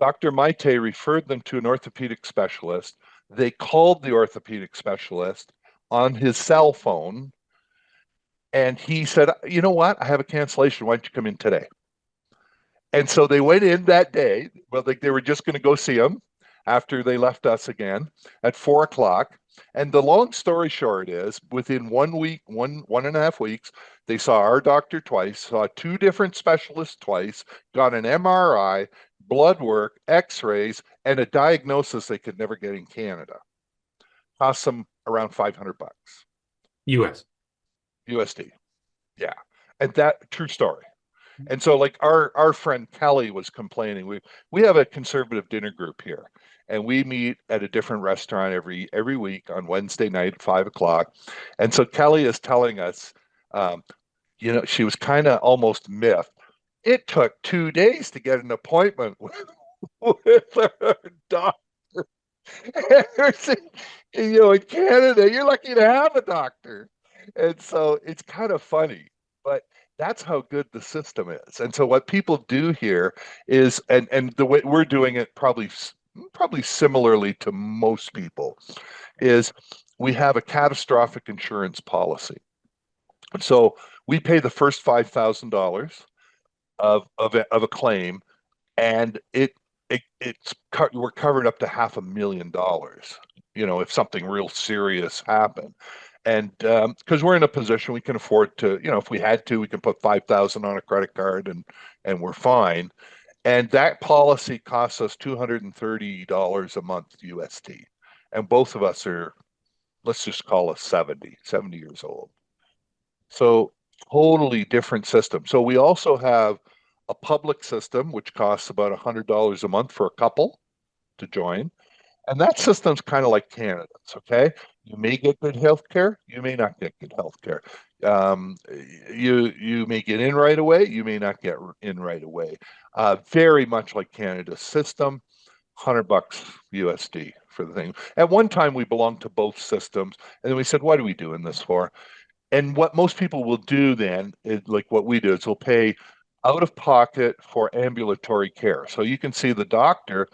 Dr. Maite referred them to an orthopedic specialist. They called the orthopedic specialist on his cell phone, and he said, you know what? I have a cancellation. Why don't you come in today? And so they went in that day. Well, they were just going to go see him after they left us again at 4 o'clock. And the long story short is within 1 week, 1.5 weeks, they saw our doctor twice, saw 2 different specialists twice, got an MRI, blood work, x-rays, and a diagnosis they could never get in Canada. Cost them around $500. US. USD. Yeah. And that true story. And so like our friend Kelly was complaining. We have a conservative dinner group here. And we meet at a different restaurant every week on Wednesday night at 5 o'clock. And so Kelly is telling us, she was kind of almost miffed. It took 2 days to get an appointment with her doctor. In Canada, you're lucky to have a doctor. And so it's kind of funny, but that's how good the system is. And so what people do here is, and the way we're doing it probably similarly to most people, is we have a catastrophic insurance policy. So we pay the first $5,000 of a claim, and we're covered up to $500,000. If something real serious happened, and because we're in a position we can afford to, if we had to, we can put 5,000 on a credit card and we're fine. And that policy costs us $230 a month USD. And both of us are, let's just call us 70 years old. So totally different system. So we also have a public system, which costs about $100 a month for a couple to join. And that system's kind of like Canada's, okay? You may get good health care, you may not get good health care. You may get in right away, you may not get in right away. Very much like Canada's system, $100 USD for the thing. At one time, we belonged to both systems, and then we said, "What are we doing this for?" And what most people will do then, is, like what we do, is they'll pay out of pocket for ambulatory care. So you can see the doctor.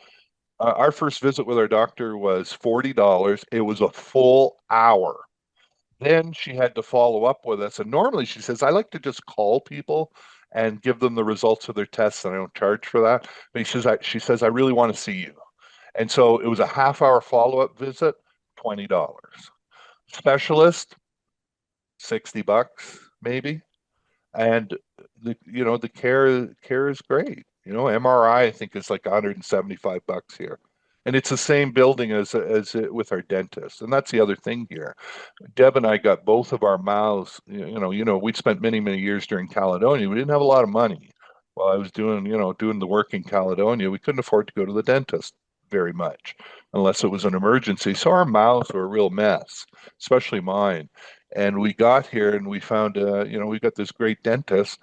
Our first visit with our doctor was $40. It was a full hour. Then she had to follow up with us. And normally she says, I like to just call people and give them the results of their tests, and I don't charge for that. But she says, I really want to see you. And so it was a half-hour follow-up visit, $20. Specialist, $60 maybe. And the care is great. MRI I think is like $175 here. And it's the same building as with our dentist. And that's the other thing here. Deb and I got both of our mouths. We'd spent many, many years during Caledonia. We didn't have a lot of money. While I was doing the work in Caledonia, we couldn't afford to go to the dentist very much unless it was an emergency. So our mouths were a real mess, especially mine. And we got here and we found, we got this great dentist,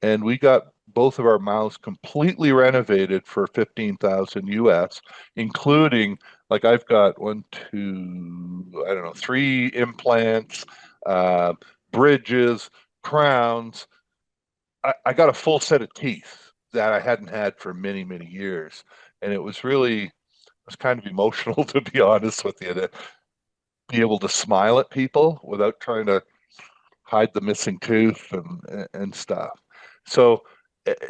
and we got both of our mouths completely renovated for 15,000 US, including, like, I've got one, two, I don't know, three implants, uh, bridges, crowns. I got a full set of teeth that I hadn't had for many, many years. And it was kind of emotional, to be honest with you, to be able to smile at people without trying to hide the missing tooth and stuff. So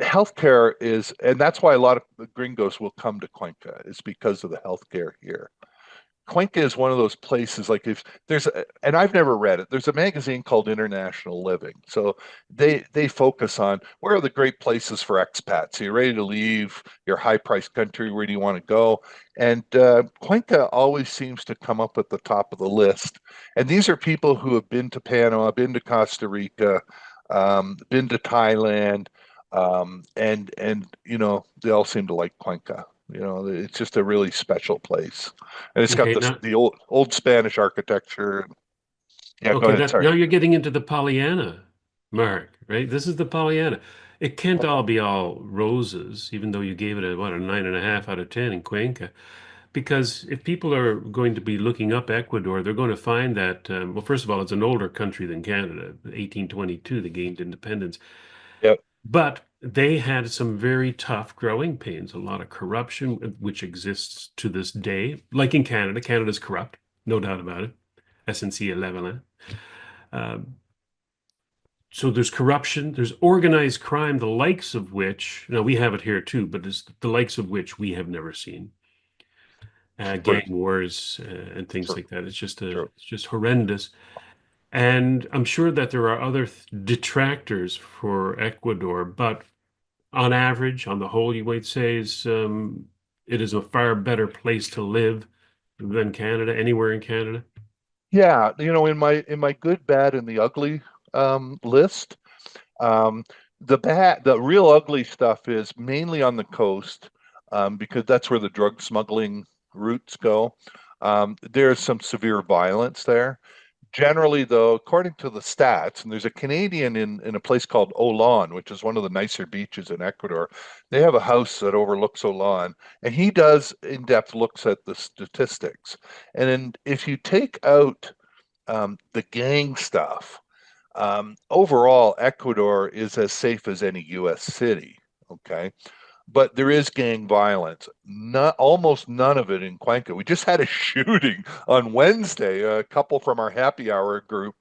healthcare is, and that's why a lot of gringos will come to Cuenca, is because of the healthcare here. Cuenca is one of those places, like, if there's and I've never read it. There's a magazine called International Living. So they focus on where are the great places for expats. So you're ready to leave your high priced country, where do you want to go? And Cuenca always seems to come up at the top of the list. And these are people who have been to Panama, been to Costa Rica, been to Thailand, and they all seem to like Cuenca. It's just a really special place, and it's got Okay, this now the old Spanish architecture. Yeah, go okay, ahead. that Sorry. now you're getting into the Pollyanna, Mark, right? This is the Pollyanna. It can't all be all roses, even though you gave it a 9.5 out of 10 in Cuenca. Because if people are going to be looking up Ecuador, they're going to find that, well, first of all, it's an older country than Canada. 1822, they gained independence. Yep. But they had some very tough growing pains, a lot of corruption, which exists to this day. Like in Canada, Canada's corrupt, no doubt about it. SNC 11. Um, so there's corruption, there's organized crime, the likes of which, now we have it here too, but it's the likes of which we have never seen. For, Gang wars and things for, like that. sure. It's just horrendous. And I'm sure that there are other detractors for Ecuador, but on average, on the whole, you might say it is a far better place to live than Canada, anywhere in Canada. Yeah, in my good, bad, and the ugly list, um, the real ugly stuff is mainly on the coast, because that's where the drug smuggling routes go. There's some severe violence there. Generally, though, according to the stats, and there's a Canadian in a place called Olan, which is one of the nicer beaches in Ecuador. They have a house that overlooks Olan, and he does in-depth looks at the statistics. And then if you take out the gang stuff, overall, Ecuador is as safe as any U.S. city. Okay, but there is gang violence. Almost none of it in Cuenca. We just had a shooting on Wednesday. A couple from our happy hour group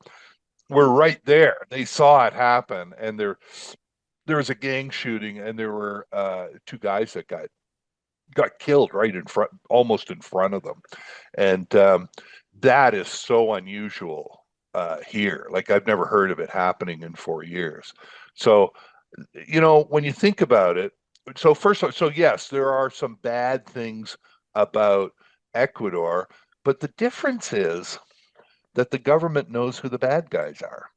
were right there. They saw it happen, and there was a gang shooting, and there were two guys that got killed right in front, almost in front of them, and that is so unusual here. Like, I've never heard of it happening in 4 years. So, when you think about it, so yes, there are some bad things about Ecuador, but the difference is that the government knows who the bad guys are,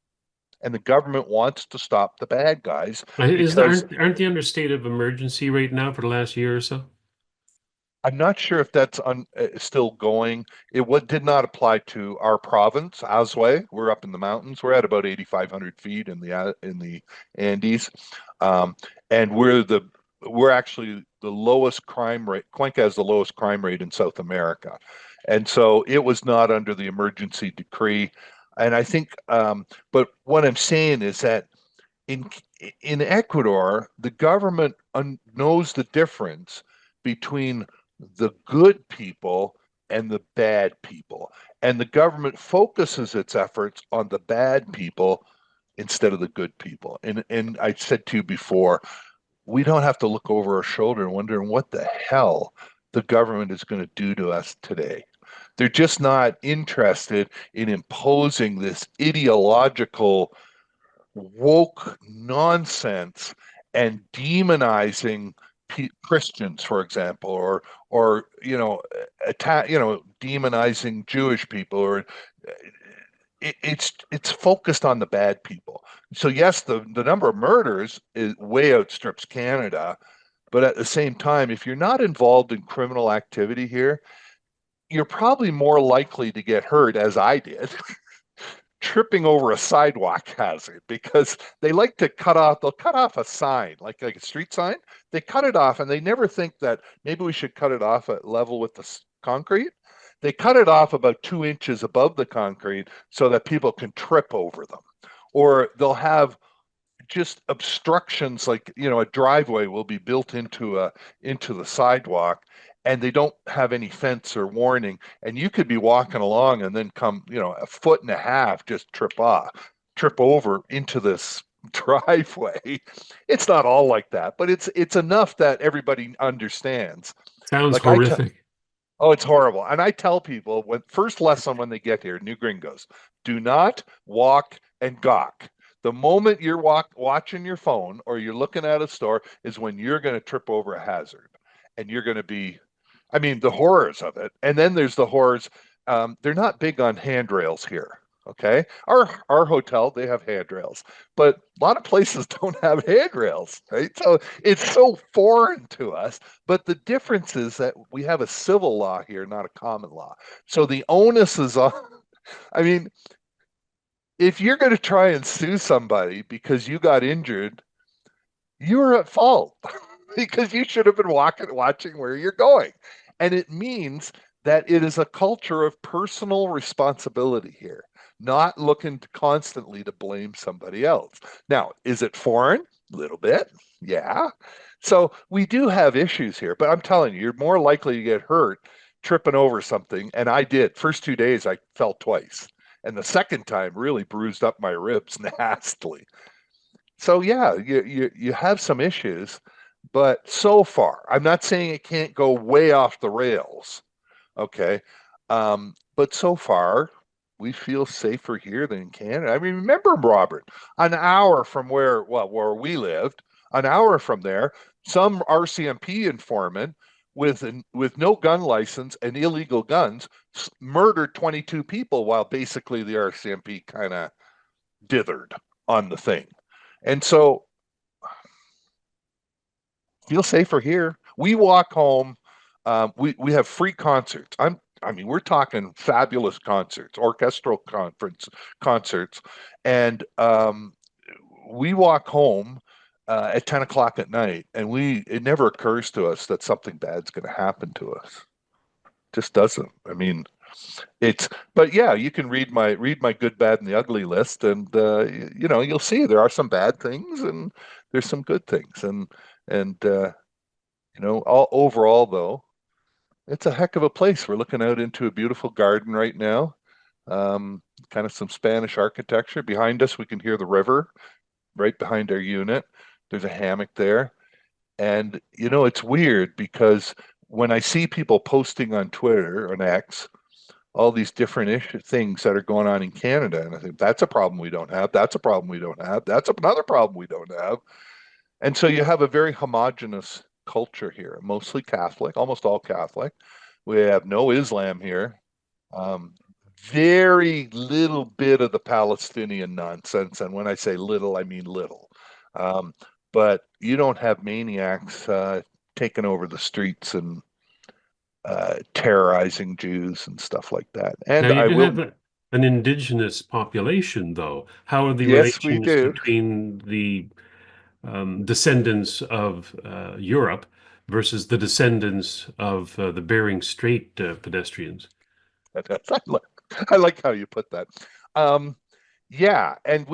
and the government wants to stop the bad guys because Aren't they under state of emergency right now for the last year or so? I'm not sure if that's still going. Did not apply to our province, Azue. We're up in the mountains. We're at about 8,500 feet in the Andes, um, and we're we're actually the lowest crime rate. Cuenca has the lowest crime rate in South America. And so it was not under the emergency decree. And I think, but what I'm saying is that in in Ecuador, the government knows the difference between the good people and the bad people. And the government focuses its efforts on the bad people instead of the good people. And I said to you before, we don't have to look over our shoulder and wondering what the hell the government is going to do to us today. They're just not interested in imposing this ideological woke nonsense and demonizing Christians, for example, or attack, demonizing Jewish people, or it's focused on the bad people. So yes, the number of murders is way outstrips Canada, but at the same time, if you're not involved in criminal activity here, you're probably more likely to get hurt, as I did, tripping over a sidewalk hazard because they'll cut off a sign, like a street sign. They cut it off and they never think that maybe we should cut it off at level with the concrete. They cut it off about 2 inches above the concrete so that people can trip over them. Or they'll have just obstructions, like a driveway will be built into the sidewalk, and they don't have any fence or warning, and you could be walking along and then come a foot and a half, just trip over into this driveway. It's not all like that, but it's enough that everybody understands. Sounds Like I tell horrific. Oh, it's horrible. And I tell people, first lesson when they get here, new gringos, do not walk and gawk. The moment you're watching your phone or you're looking at a store is when you're going to trip over a hazard, and you're going to be, I mean, the horrors of it. And then there's the horrors. They're not big on handrails here. Okay. Our hotel, they have handrails, but a lot of places don't have handrails, right? So it's so foreign to us. But the difference is that we have a civil law here, not a common law. So the onus is on, I mean, if you're going to try and sue somebody because you got injured, you're at fault because you should have been watching where you're going. And it means that it is a culture of personal responsibility here, not looking constantly to blame somebody else. Now, is it foreign? A little bit. Yeah. So we do have issues here, but I'm telling you, you're more likely to get hurt tripping over something. And I did. First 2 days, I fell twice. And the second time really bruised up my ribs nastily. So yeah, you have some issues, but so far, I'm not saying it can't go way off the rails. Okay. But so far, we feel safer here than in Canada. I mean, remember, Robert, an hour from where we lived, an hour from there, some RCMP informant with no gun license and illegal guns murdered 22 people while basically the RCMP kind of dithered on the thing. And so feel safer here. We walk home. We have free concerts. I mean, we're talking fabulous concerts, orchestral concerts, and we walk home at 10 o'clock at night, and it never occurs to us that something bad's going to happen to us. Just doesn't. I mean, but yeah, you can read my good, bad, and the ugly list, and you'll see there are some bad things and there's some good things, and all overall though, it's a heck of a place. We're looking out into a beautiful garden right now. Kind of some Spanish architecture behind us. We can hear the river right behind our unit. There's a hammock there, and it's weird because when I see people posting on Twitter on X all these different things that are going on in Canada. And I think that's a problem we don't have. That's a problem we don't have. That's another problem we don't have. And so you have a very homogenous culture here, mostly Catholic, almost all Catholic. We have no Islam here. Um, very little bit of the Palestinian nonsense. And when I say little, I mean little. Um, but you don't have maniacs taking over the streets and terrorizing Jews and stuff like that. Now, And you I do will, have an indigenous population, though. How are the yes, we relations do. between the descendants of Europe versus the descendants of the Bering Strait pedestrians. I like, I like how you put that. Um, yeah, and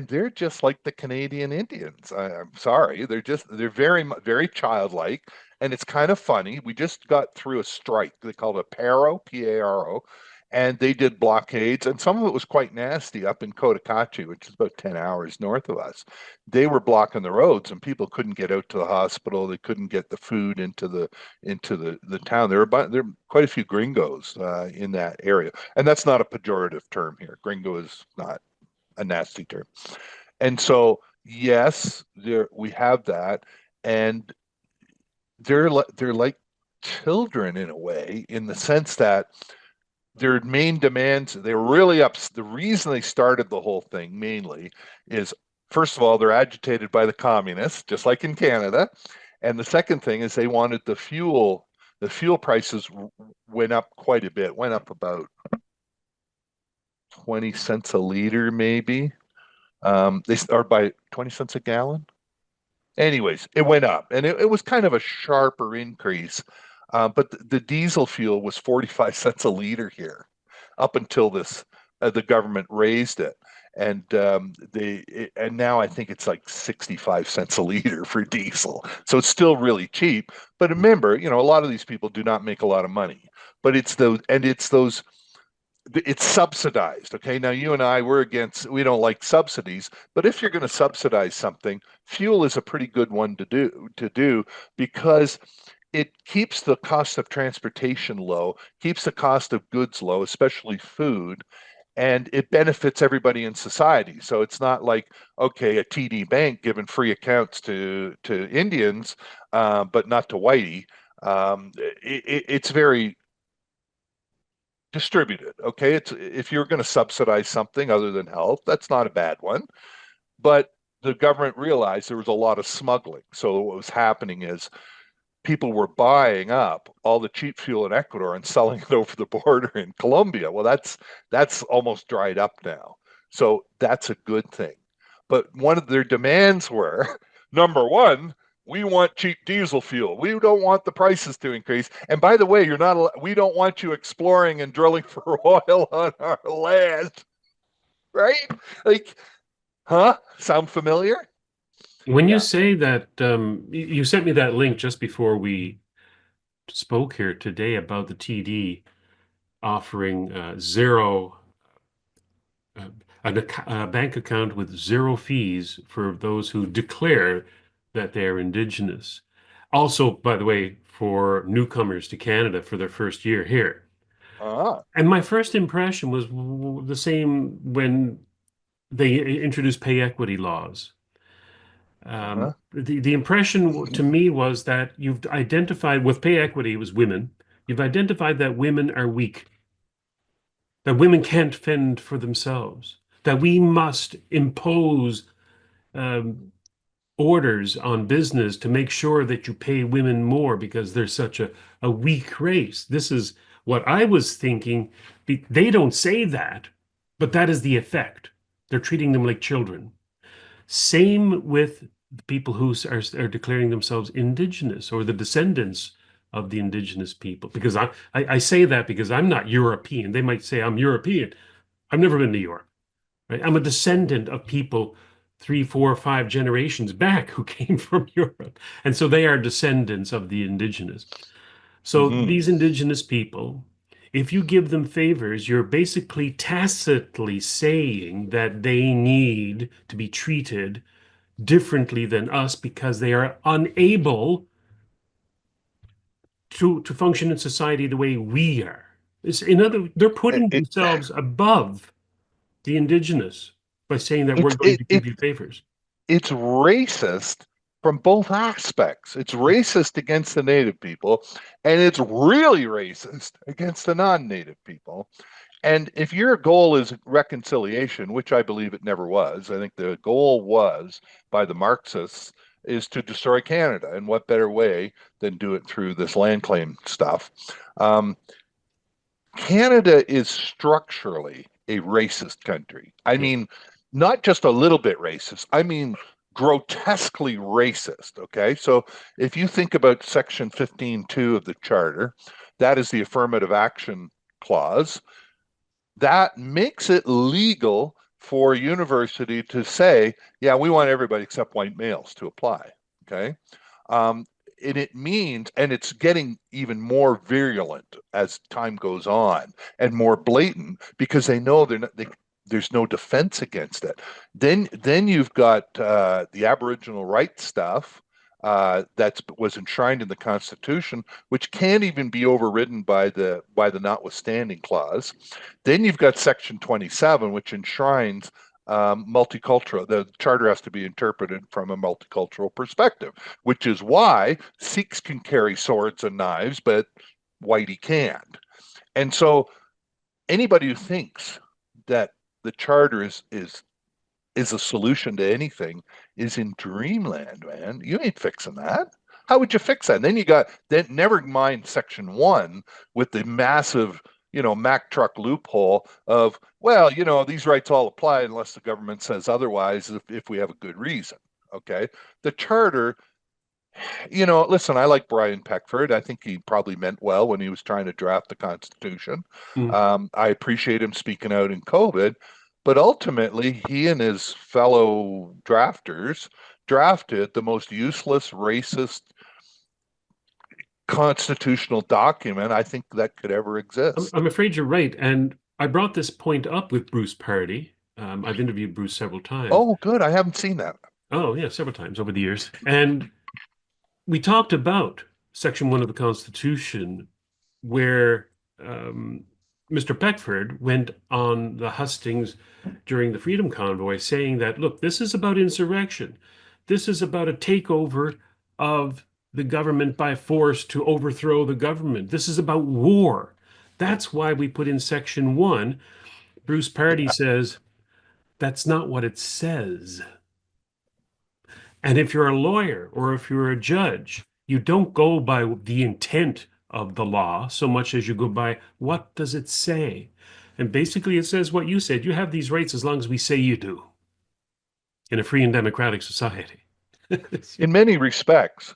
they're just like the Canadian Indians. I'm sorry, they're very childlike, and it's kind of funny. We just got through a strike. They called it PARO, P-A-R-O, and they did blockades, and some of it was quite nasty up in Cotacachi, which is about 10 hours north of us. They were blocking the roads, and people couldn't get out to the hospital. They couldn't get the food into the town. There are quite a few gringos in that area, and that's not a pejorative term here. Gringo is not a nasty term. And so, yes, there we have that, and they're like children in a way, in the sense that their main demands, they're really up. The reason they started the whole thing mainly is, first of all, they're agitated by the communists, just like in Canada. And the second thing is they wanted the fuel. The fuel prices went up quite a bit, went up about 20 cents a liter, maybe. They are by 20 cents a gallon. Anyways, it went up, and it was kind of a sharper increase. But the diesel fuel was 45 cents a liter here up until the government raised it. And now I think it's like 65 cents a liter for diesel. So it's still really cheap. But remember, a lot of these people do not make a lot of money. But it's subsidized. Okay. Now you and I, we don't like subsidies, but if you're going to subsidize something, fuel is a pretty good one to do because it keeps the cost of transportation low, keeps the cost of goods low, especially food, and it benefits everybody in society. So it's not like, okay, a TD Bank giving free accounts to Indians, but not to Whitey. It's very distributed. Okay, it's if you're going to subsidize something other than health, that's not a bad one. But the government realized there was a lot of smuggling. So what was happening is people were buying up all the cheap fuel in Ecuador and selling it over the border in Colombia. Well, that's almost dried up now. So that's a good thing. But one of their demands were number one, we want cheap diesel fuel. We don't want the prices to increase. And by the way, we don't want you exploring and drilling for oil on our land. Right? Like, huh? Sound familiar? When you Yeah. say that, you sent me that link just before we spoke here today about the TD offering zero, uh, a bank account with zero fees for those who declare that they are Indigenous. Also, by the way, for newcomers to Canada for their first year here. Uh-huh. And my first impression was the same when they introduced pay equity laws. Uh-huh. The impression to me was that you've identified with pay equity, it was women. You've identified that women are weak, that women can't fend for themselves, that we must impose um, orders on business to make sure that you pay women more because they're such a weak race. This is what I was thinking. They don't say that, but that is the effect. They're treating them like children. Same with the people who are declaring themselves indigenous or the descendants of the indigenous people. Because I say that because I'm not European. They might say I'm European. I've never been to Europe, right? I'm a descendant of people 3, 4, 5 generations back who came from Europe. And so they are descendants of the indigenous. So Mm-hmm. these indigenous people, if you give them favors, you're basically tacitly saying that they need to be treated differently than us because they are unable to function in society the way we are. They're putting It, themselves above the indigenous by saying that we're it's going it, to it give you favors. it's racist from both aspects. It's racist against the native people, and it's really racist against the non-native people. And if your goal is reconciliation, which I believe it never was, I think the goal was by the Marxists is to destroy Canada. And what better way than do it through this land claim stuff? Um, Canada is structurally a racist country. I Yeah. mean, not just a little bit racist. I mean, grotesquely racist. Okay, so if you think about Section 15.2 of the Charter, that is the affirmative action clause. That makes it legal for a university to say, yeah, we want everybody except white males to apply. Okay. Um, and it means, and it's getting even more virulent as time goes on and more blatant because they know there's no defense against it. Then you've got the Aboriginal rights stuff that was enshrined in the Constitution, which can't even be overridden by the notwithstanding clause. Then you've got Section 27, which enshrines multicultural. The charter has to be interpreted from a multicultural perspective, which is why Sikhs can carry swords and knives, but whitey can't. And so anybody who thinks that the charter is a solution to anything is in dreamland, man. You ain't fixing that. How would you fix that? And then you got then never mind section one with the massive, Mack truck loophole of, well, these rights all apply unless the government says otherwise if we have a good reason. Okay. The charter, listen, I like Brian Peckford. I think he probably meant well when he was trying to draft the Constitution. Mm. I appreciate him speaking out in COVID, but ultimately, he and his fellow drafters drafted the most useless, racist constitutional document I think that could ever I'm, exist. I'm afraid you're right. And I brought this point up with Bruce Pardy. I've interviewed Bruce several times. Oh, good. I haven't seen that. Oh, yeah, several times over the years. And we talked about Section 1 of the Constitution, where Mr. Peckford went on the hustings during the Freedom Convoy saying that, look, this is about insurrection. This is about a takeover of the government by force to overthrow the government. This is about war. That's why we put in Section 1. Bruce Pardy says, that's not what it says. And if you're a lawyer or if you're a judge, you don't go by the intent of the law so much as you go by what does it say? And basically, it says what you said. You have these rights as long as we say you do in a free and democratic society. In many respects,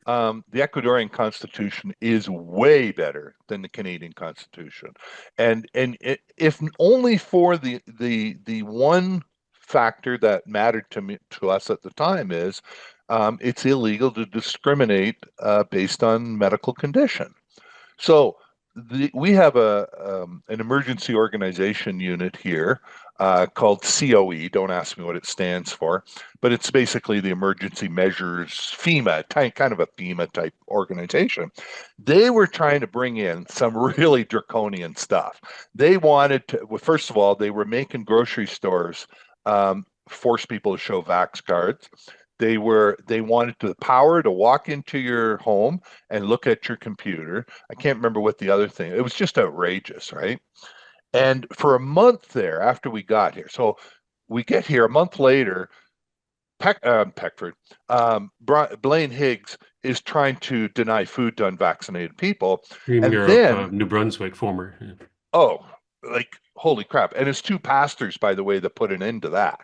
the Ecuadorian Constitution is way better than the Canadian Constitution, and if only for the one factor that mattered to us at the time is it's illegal to discriminate based on medical condition. So we have an emergency organization unit here called COE. Don't ask me what it stands for, but it's basically the Emergency Measures FEMA, kind of a FEMA type organization. They were trying to bring in some really draconian stuff. They wanted to, well, first of all, they were making grocery stores force people to show Vax cards. They wanted the power to walk into your home and look at your computer. I can't remember what the other thing. It was just outrageous, right? And for a month there after we got here, so we get here a month later, Peckford, Blaine Higgs is trying to deny food to unvaccinated people. And Premier then, of New Brunswick, former. Yeah. oh, like, holy crap. And it's two pastors, by the way, that put an end to that.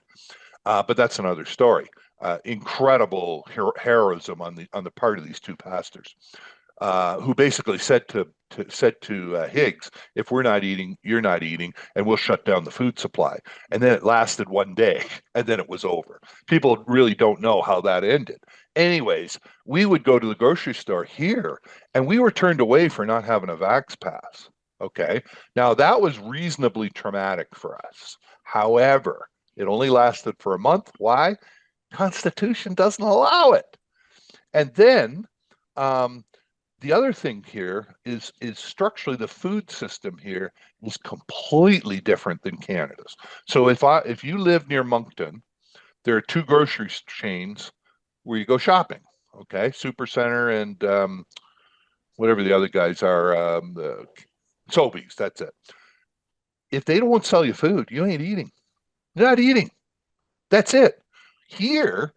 But that's another story. Incredible heroism on the part of these two pastors, who basically said to Higgs, "If we're not eating, you're not eating, and we'll shut down the food supply." And then it lasted one day, and then it was over. People really don't know how that ended. Anyways, we would go to the grocery store here, and we were turned away for not having a Vax pass. Okay, now that was reasonably traumatic for us. However, it only lasted for a month. Why? Constitution doesn't allow it. And then the other thing here is structurally the food system here is completely different than Canada's. So if you live near Moncton, there are two grocery chains where you go shopping. Okay, Supercenter and whatever the other guys are, the Sobeys. That's it. If they don't sell you food, you ain't eating. You're not eating. That's it. Here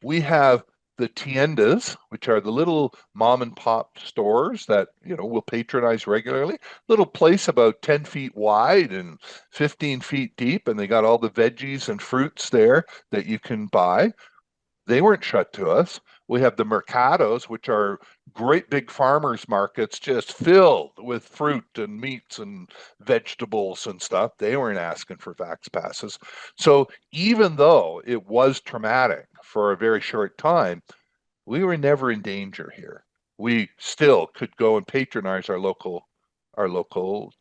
we have the tiendas, which are the little mom and pop stores that we'll patronize regularly. Little place about 10 feet wide and 15 feet deep, and they got all the veggies and fruits there that you can buy. They weren't shut to us. We have the mercados, which are great big farmers markets just filled with fruit and meats and vegetables and stuff. They weren't asking for vax passes. So even though it was traumatic for a very short time, we were never in danger here. We still could go and patronize our local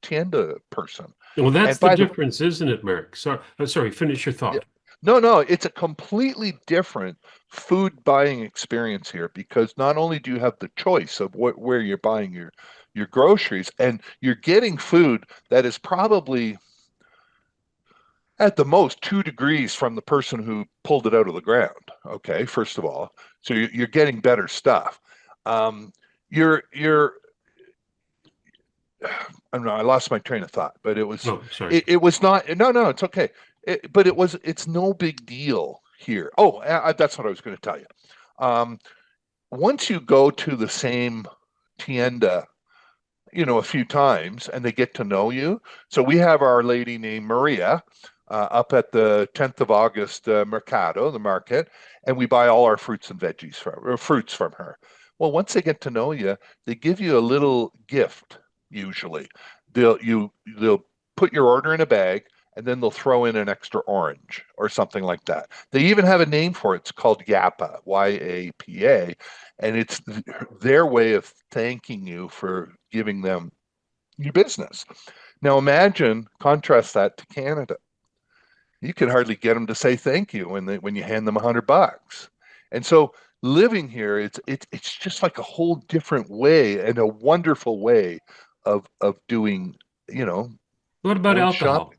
tienda person. Well, that's And the by the difference, isn't it, Mark? Sorry, finish your yeah, thought. no, it's a completely different food buying experience here because not only do you have the choice of where you're buying your groceries, and you're getting food that is probably at the most 2 degrees from the person who pulled it out of the ground. Okay, first of all, so you're getting better stuff. Um, you're I don't know. I lost my train of thought, but Oh, sorry. it was not. No, it's okay. But it's no big deal here. Oh, that's what I was going to tell you. Um, Once you go to the same tienda, a few times, and they get to know you. So we have our lady named Maria up at the 10th of August Mercado, the market, and we buy all our fruits and veggies fruits from her. Well, once they get to know you, they give you a little gift. Usually, they'll put your order in a bag, and then they'll throw in an extra orange or something like that. They even have a name for it. It's called Yapa, YAPA, and it's their way of thanking you for giving them your business. Now imagine, contrast that to Canada. You can hardly get them to say thank you when you hand them $100. And so living here, it's just like a whole different way and a wonderful way of doing, you know, What about going alcohol? shopping.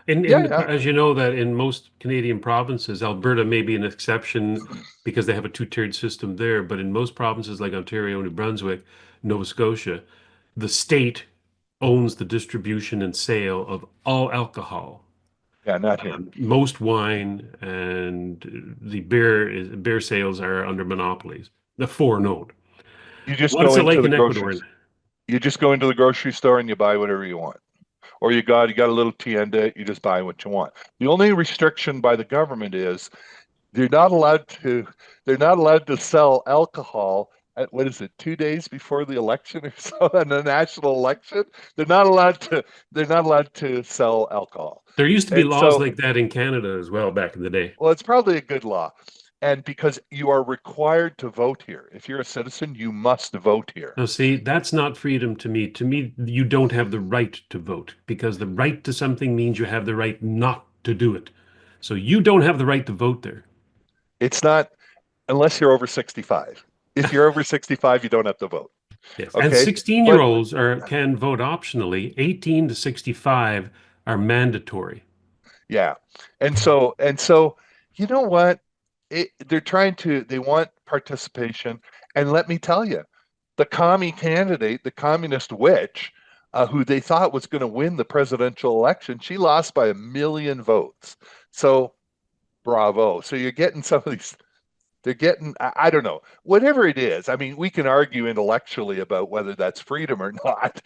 In Yeah, yeah, as you know that in most Canadian provinces, Alberta may be an exception because they have a two-tiered system there, but in most provinces like Ontario, New Brunswick, Nova Scotia, the state owns the distribution and sale of all alcohol, yeah, not here. most wine, and the beer sales are under monopolies. The four known. You just What's go it into like the in Ecuador? groceries. You just go into the grocery store and you buy whatever you want. Or you got a little tienda, you just buy what you want. The only restriction by the government is they're not allowed to they're not allowed to sell alcohol at, what is it, 2 days before the election or so, in the national election. They're not allowed to sell alcohol. There used to be And laws so, like that in Canada as well back in the day. well, it's probably a good law. And because you are required to vote here. If you're a citizen, you must vote here. Now, see, that's not freedom to me. To me, you don't have the right to vote because the right to something means you have the right not to do it. So you don't have the right to vote there. It's not unless you're over 65. If you're over 65, you don't have to vote. Yes. And Okay? 16-year But olds are can vote optionally. 18 to 65 are mandatory. yeah. And so, you know what? They want participation. And let me tell you, the commie candidate, the communist witch, who they thought was going to win the presidential election, she lost by 1 million votes. So bravo. So you're getting some of these, they're getting, I don't know, whatever it is. I mean, we can argue intellectually about whether that's freedom or not.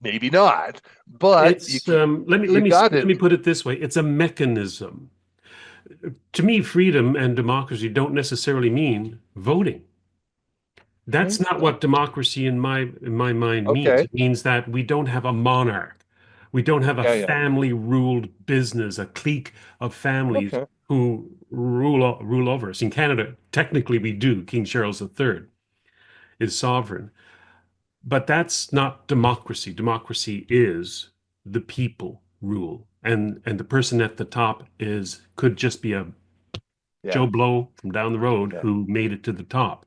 Maybe not, but It's you got let it. me put it this way. It's a mechanism. To me, freedom and democracy don't necessarily mean voting. That's not what democracy in my mind means. Okay. It means that we don't have a monarch. We don't have a Yeah, yeah. family ruled business, a clique of families Okay. who rule over us. In Canada, technically we do. King Charles III is sovereign. But that's not democracy. Democracy is the people rule. And the person at the top is could just be a Yeah, Joe Blow from down the road yeah, who made it to the top.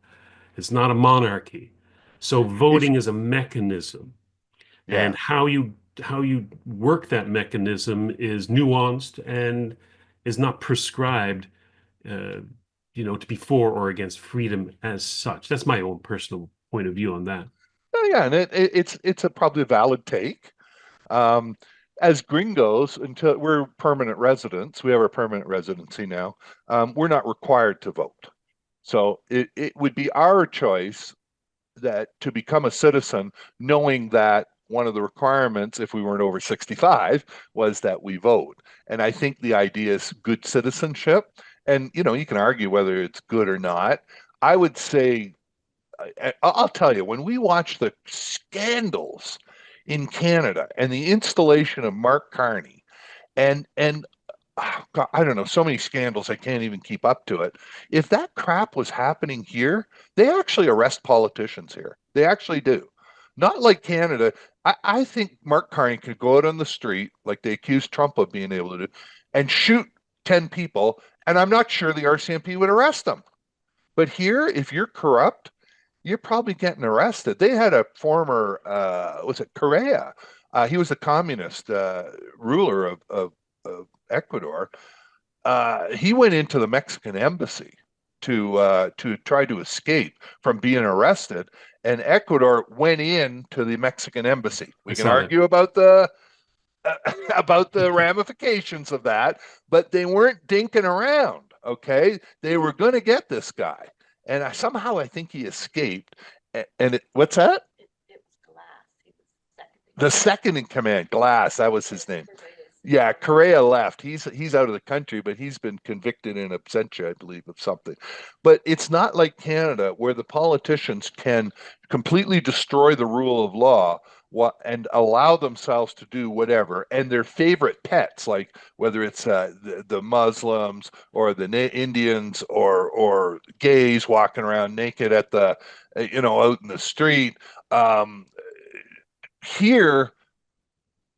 It's not a monarchy. So if voting is a mechanism, yeah, and how you work that mechanism is nuanced and is not prescribed, uh, to be for or against freedom as such. That's my own personal point of view on that. yeah, and it's a probably a valid take. Um, as gringos, until we're permanent residents, we have our permanent residency now. We're not required to vote, so it would be our choice that to become a citizen, knowing that one of the requirements, if we weren't over 65, was that we vote. And I think the idea is good citizenship. And you can argue whether it's good or not. I would say, I'll tell you, when we watch the scandals in Canada and the installation of Mark Carney and God, I don't know, so many scandals I can't even keep up to it. If that crap was happening here, they actually arrest politicians here. They actually do. Not like Canada. I think Mark Carney could go out on the street, like they accused Trump of being able to do, and shoot 10 people, and I'm not sure the RCMP would arrest them. But here, if you're corrupt, you're probably getting arrested. They had a former, was it Correa? He was a communist ruler of Ecuador. He went into the Mexican embassy to try to escape from being arrested, and Ecuador went in to the Mexican embassy. I We can saw that. argue about the about the ramifications of that, but they weren't dinking around. Okay, they were going to get this guy, and somehow I think he escaped. What's that? The second in command, Glass. That was his name. Yeah, Correa left. He's out of the country, but he's been convicted in absentia, I believe, of something. But it's not like Canada where the politicians can completely destroy the rule of law and allow themselves to do whatever. And their favorite pets, like whether it's the Muslims or the Indians or gays walking around naked at the out in the street. Um, Here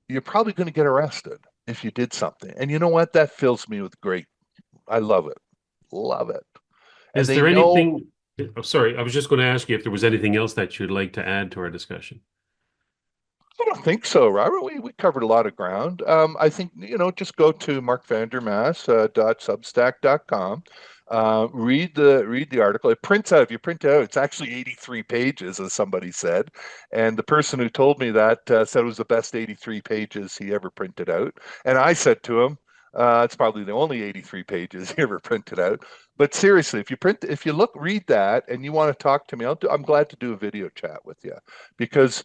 you're probably going to get arrested if you did something. And you know what? That fills me with great. I love it. Love it. And Is they there know. anything? Oh, sorry, I was just going to ask you if there was anything else that you'd like to add to our discussion. I don't think so, Robert. We covered a lot of ground. I think, just go to markvandermaas.substack.com. Read the article. It prints out. If you print it out, it's actually 83 pages, as somebody said. And the person who told me that said it was the best 83 pages he ever printed out. And I said to him, it's probably the only 83 pages he ever printed out. But seriously, if you read that, and you want to talk to me, I'm glad to do a video chat with you, because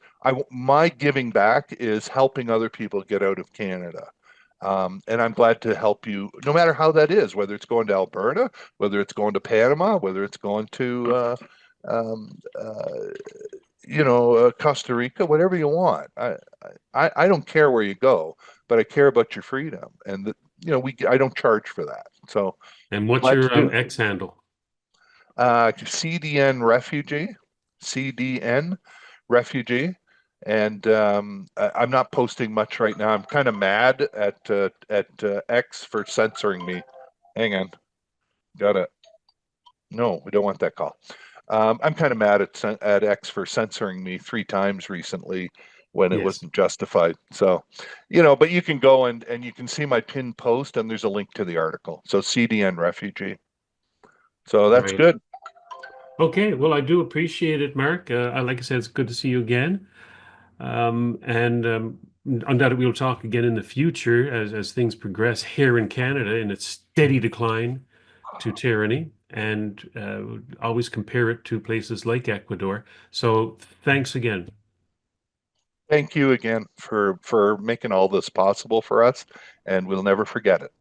my giving back is helping other people get out of Canada. And I'm glad to help you, no matter how that is, whether it's going to Alberta, whether it's going to Panama, whether it's going to, um, Costa Rica, whatever you want. I don't care where you go, but I care about your freedom, and I don't charge for that. So And what's glad to your do it. X handle? CDN refugee, CDN refugee. And I'm not posting much right now. I'm kind of mad at X for censoring me. Hang on, got it. No, we don't want that call. I'm kind of mad at X for censoring me 3 times recently when it Yes. wasn't justified. So, but you can go and you can see my pinned post, and there's a link to the article. So CDN refugee. So that's Right. good. Okay. Well, I do appreciate it, Mark. Like I said, it's good to see you again. And undoubtedly, we'll talk again in the future as things progress here in Canada in its steady decline to tyranny, and always compare it to places like Ecuador. So thanks again. Thank you again for making all this possible for us, and we'll never forget it.